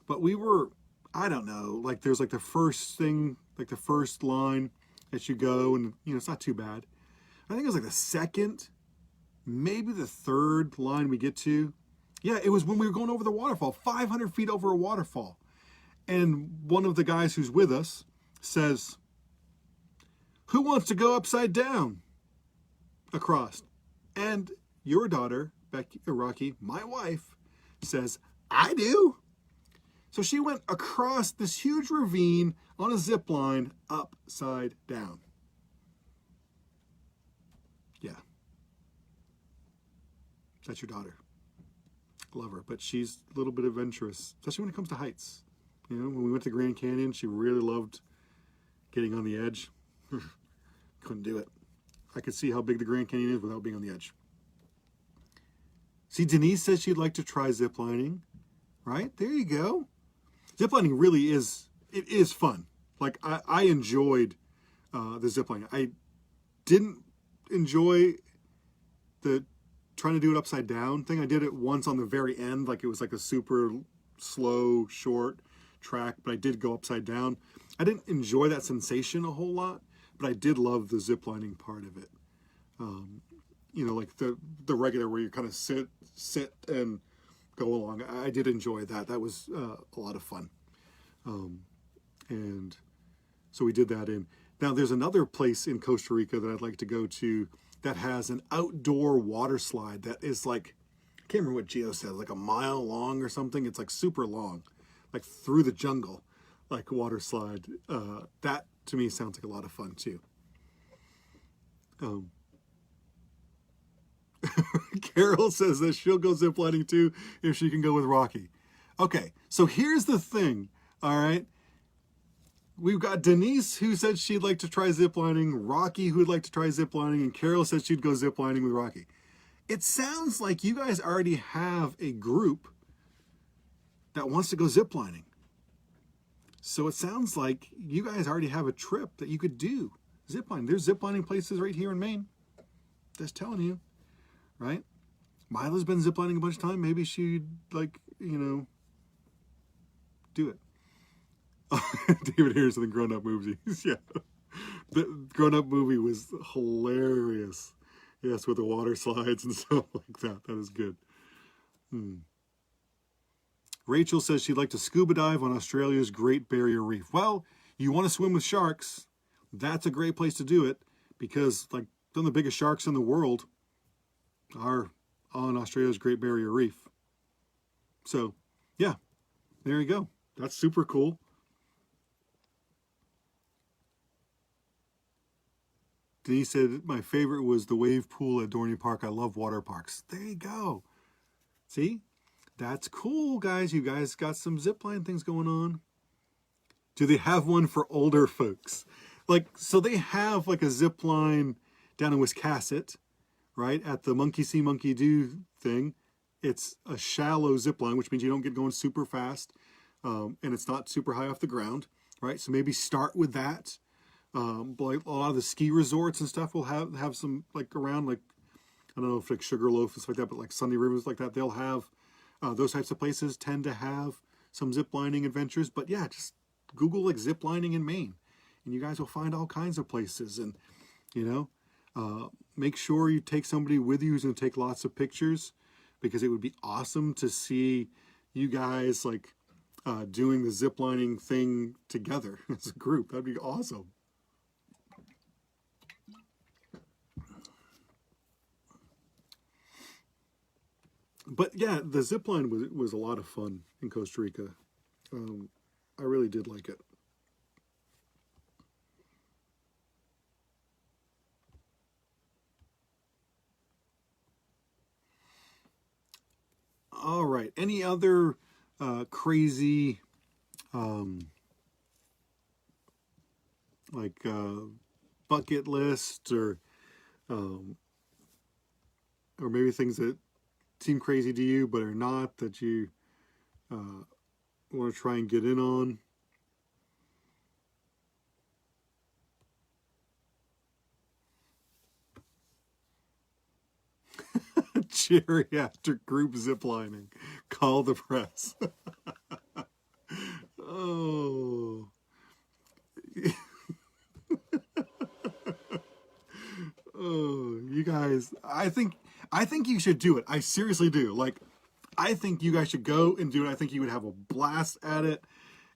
But we were, I don't know, like there's like the first thing, like the first line that you go, and you know, it's not too bad. I think it was like the second, maybe the third line we get to. Yeah, it was when we were going over the waterfall, 500 feet over a waterfall. And one of the guys who's with us says, "Who wants to go upside down across?" And your daughter, Rocky, my wife, says, "I do." So she went across this huge ravine on a zip line upside down. Yeah. That's your daughter. Love her, but she's a little bit adventurous, especially when it comes to heights. You know, when we went to Grand Canyon, she really loved getting on the edge. Couldn't do it. I could see how big the Grand Canyon is without being on the edge. See, Denise says she'd like to try ziplining. Right? There you go. Ziplining really is fun. Like, I enjoyed the ziplining. I didn't enjoy the trying to do it upside down thing. I did it once on the very end. Like, it was like a super slow, short track, but I did go upside down. I didn't enjoy that sensation a whole lot, but I did love the ziplining part of it. You know, like the regular where you kind of sit and go along. I did enjoy that. That was a lot of fun. And so we did that in. Now there's another place in Costa Rica that I'd like to go to that has an outdoor water slide that is like, I can't remember what Geo said, like a mile long or something. It's like super long, like through the jungle, like water slide. That to me sounds like a lot of fun too. Carol says that she'll go ziplining too if she can go with Rocky. Okay, so here's the thing, all right? We've got Denise, who said she'd like to try ziplining, Rocky, who would like to try ziplining, and Carol said she'd go ziplining with Rocky. It sounds like you guys already have a group that wants to go ziplining. So it sounds like you guys already have a trip that you could do ziplining. There's ziplining places right here in Maine. Just telling you, right? Mila's been ziplining a bunch of time. Maybe she'd, like, you know, do it. David here's the grown-up movies. Yeah. The grown-up movie was hilarious. Yes, with the water slides and stuff like that. That is good. Rachel says she'd like to scuba dive on Australia's Great Barrier Reef. Well, you want to swim with sharks, that's a great place to do it, because like some of the biggest sharks in the world are on Australia's Great Barrier Reef. So, yeah, there you go. That's super cool. Denise said, my favorite was the wave pool at Dorney Park. I love water parks. There you go. See? That's cool, guys. You guys got some zipline things going on. Do they have one for older folks? Like, so they have like a zipline down in Wiscasset, right? At the Monkey See, Monkey Do thing. It's a shallow zipline, which means you don't get going super fast. And it's not super high off the ground, right? So maybe start with that. Like a lot of the ski resorts and stuff will have some like around, like, I don't know if like Sugarloaf and stuff like that, but like Sunny Rivers like that, they'll have those types of places tend to have some zip lining adventures. But yeah, just Google like zip lining in Maine and you guys will find all kinds of places. And, you know, make sure you take somebody with you who's going to take lots of pictures, because it would be awesome to see you guys like doing the zip lining thing together as a group. That'd be awesome. But yeah, the zipline was a lot of fun in Costa Rica. I really did like it. All right. Any other crazy, like bucket list or maybe things that seem crazy to you but are not, that you want to try and get in on? Geriatric group ziplining. Call the press. Oh. Oh, you guys, I think you should do it. I seriously do. Like, I think you guys should go and do it. I think you would have a blast at it,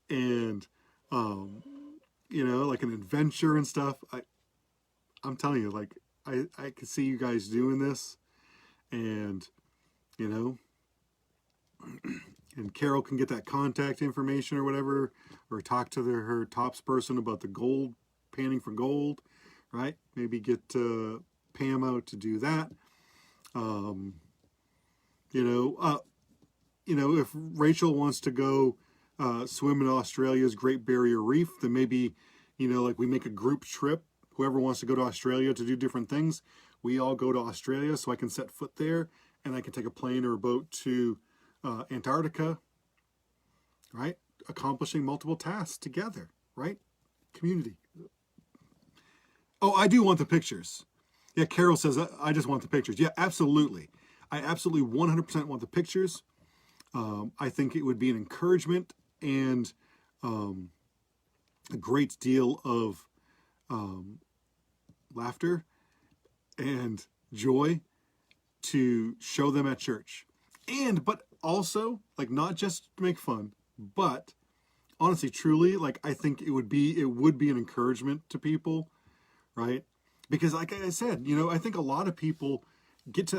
and you know, like an adventure and stuff. I'm telling you, like, I could see you guys doing this, and you know, and Carol can get that contact information or whatever, or talk to her tops person about the gold, panning for gold, right? Maybe get Pam out to do that. You know, if Rachel wants to go swim in Australia's Great Barrier Reef, then maybe, you know, like we make a group trip. Whoever wants to go to Australia to do different things, we all go to Australia so I can set foot there and I can take a plane or a boat to Antarctica, right? Accomplishing multiple tasks together, right? Community. Oh, I do want the pictures. Yeah, Carol says, I just want the pictures. Yeah, absolutely. I absolutely 100% want the pictures. I think it would be an encouragement and a great deal of laughter and joy to show them at church. But also, like, not just to make fun, but honestly, truly, like, I think it would be an encouragement to people, right? Because like I said, I think a lot of people get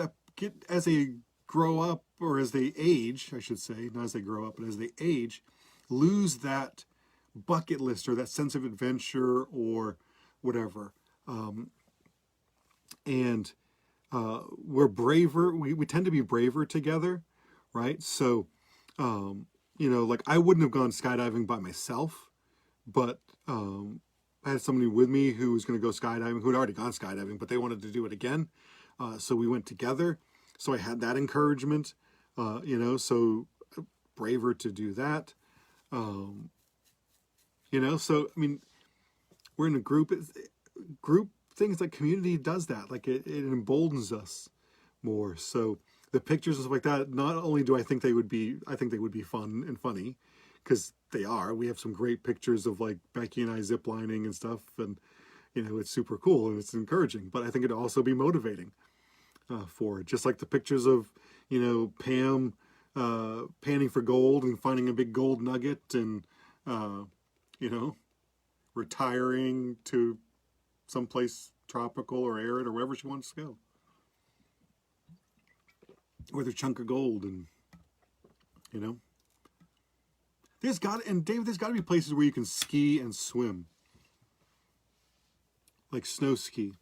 as they grow up, or as they age, I should say, not as they grow up, but as they age, lose that bucket list or that sense of adventure or whatever. And we're braver. We tend to be braver together, right? So, like I wouldn't have gone skydiving by myself, but I had somebody with me who was going to go skydiving, who had already gone skydiving, but they wanted to do it again. So we went together. So I had that encouragement, so braver to do that. So, I mean, we're in a group things like community does that. Like it emboldens us more. So the pictures and stuff like that, not only do I think they would be fun and funny, because they are. We have some great pictures of like Becky and I ziplining and stuff, and it's super cool and it's encouraging. But I think it'd also be motivating for it. Just like the pictures of Pam panning for gold and finding a big gold nugget, and retiring to someplace tropical or arid or wherever she wants to go with her chunk of gold. And there's got to be places where you can ski and swim, like snow ski.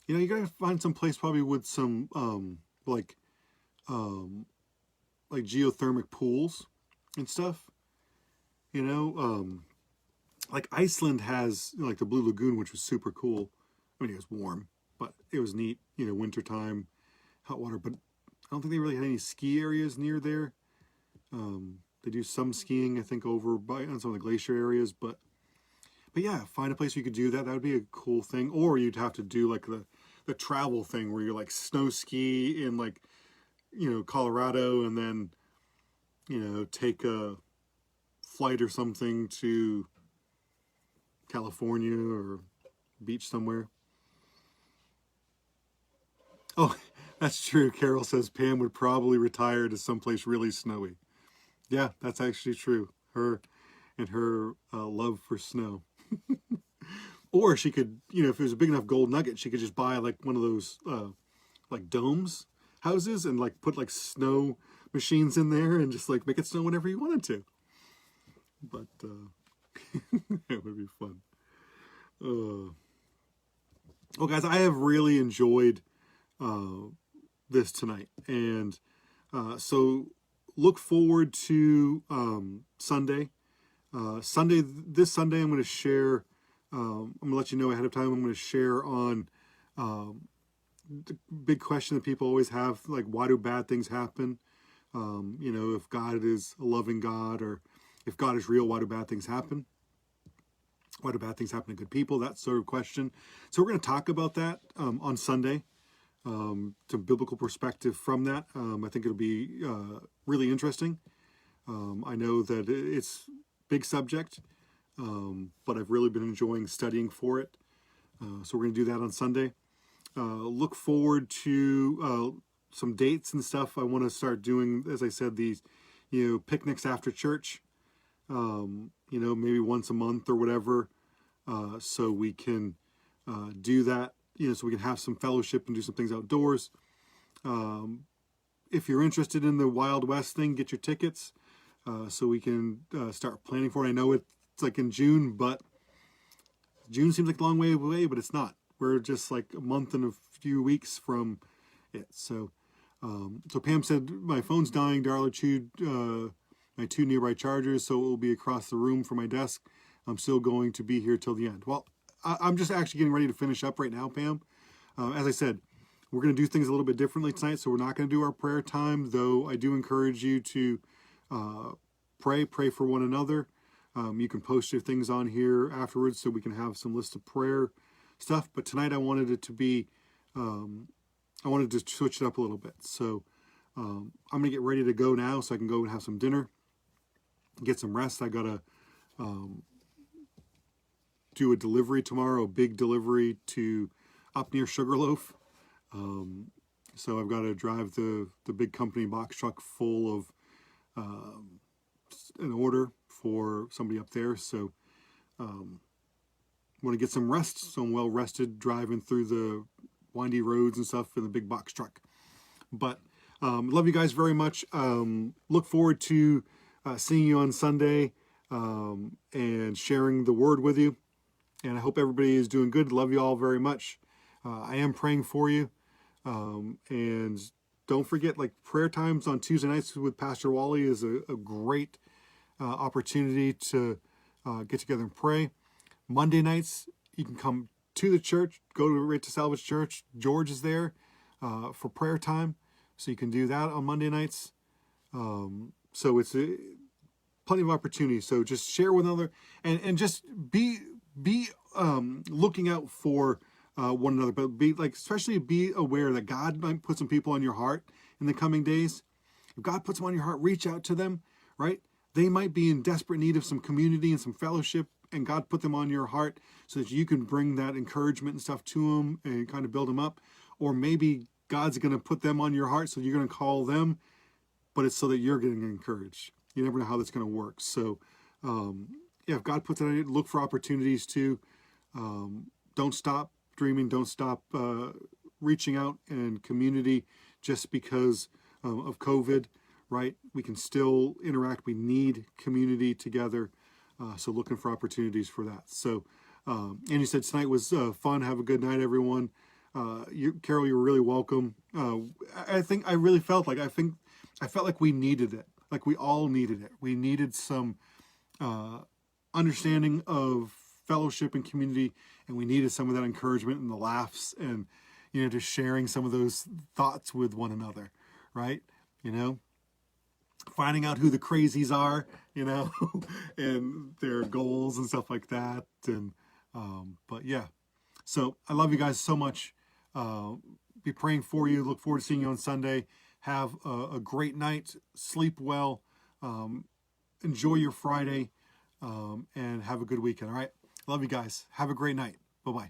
You gotta find some place probably with some like geothermic pools and stuff. Like Iceland has like the Blue Lagoon, which was super cool. I mean, it was warm, but it was neat. Wintertime, hot water. But I don't think they really had any ski areas near there. They do some skiing, I think, over on some of the glacier areas. But yeah, find a place where you could do that. That would be a cool thing. Or you'd have to do like the travel thing where you're like snow ski in like, Colorado, and then, take a flight or something to California or beach somewhere. Oh, that's true. Carol says Pam would probably retire to someplace really snowy. Yeah, that's actually true. Her and her love for snow. Or she could, if it was a big enough gold nugget, she could just buy like one of those like domes houses and like put like snow machines in there and just like make it snow whenever you wanted to. But it would be fun. Well, guys, I have really enjoyed this tonight, and so look forward to Sunday. This Sunday, I'm going to share. I'm going to let you know ahead of time. I'm going to share on the big question that people always have, like, why do bad things happen? If God is a loving God, or if God is real, why do bad things happen? Why do bad things happen to good people? That sort of question. So we're going to talk about that on Sunday, to biblical perspective from that. I think it'll be really interesting. I know that it's a big subject, but I've really been enjoying studying for it. So we're going to do that on Sunday. Look forward to some dates and stuff. I want to start doing, as I said, these, picnics after church. Maybe once a month or whatever, so we can do that, so we can have some fellowship and do some things outdoors. If you're interested in the Wild West thing, get your tickets, so we can start planning for it. I know it's like in June, but June seems like a long way away, but it's not. We're just like a month and a few weeks from it. So Pam said, my phone's dying. Darla chewed my 2 nearby chargers, so it will be across the room from my desk. I'm still going to be here till the end. Well, I'm just actually getting ready to finish up right now, Pam. As I said, we're going to do things a little bit differently tonight, so we're not going to do our prayer time, though I do encourage you to pray for one another. You can post your things on here afterwards so we can have some list of prayer stuff. But tonight I wanted it to be, I wanted to switch it up a little bit. So I'm going to get ready to go now so I can go and have some dinner, get some rest. I got to do a delivery tomorrow, a big delivery to up near Sugarloaf. So I've got to drive the big company box truck full of an order for somebody up there. So want to get some rest, so I'm well rested driving through the windy roads and stuff in the big box truck. But love you guys very much. Look forward to seeing you on Sunday and sharing the word with you. And I hope everybody is doing good. Love you all very much. I am praying for you. And don't forget, like, prayer times on Tuesday nights with Pastor Wally is a great opportunity to get together and pray. Monday nights, you can come to the church, go right to Salvage Church. George is there for prayer time, so you can do that on Monday nights. So it's plenty of opportunities. So just share with another, and just be looking out for one another, but especially be aware that God might put some people on your heart in the coming days. If God puts them on your heart, reach out to them, right? They might be in desperate need of some community and some fellowship, and God put them on your heart so that you can bring that encouragement and stuff to them and kind of build them up. Or maybe God's going to put them on your heart, so you're going to call them, but it's so that you're getting encouraged. You never know how that's going to work. So, if God puts it on you, look for opportunities to. Don't stop dreaming. Don't stop reaching out in community just because of COVID, right? We can still interact. We need community together. So looking for opportunities for that. So, and you said tonight was fun. Have a good night, everyone. Carol, you're really welcome. I felt like we needed it. Like we all needed it. We needed some understanding of fellowship and community, and we needed some of that encouragement and the laughs and, just sharing some of those thoughts with one another, right? Finding out who the crazies are, and their goals and stuff like that. And, but yeah, so I love you guys so much. Be praying for you. Look forward to seeing you on Sunday. Have a great night. Sleep well. Enjoy your Friday. And have a good weekend. All right. Love you guys. Have a great night. Bye-bye.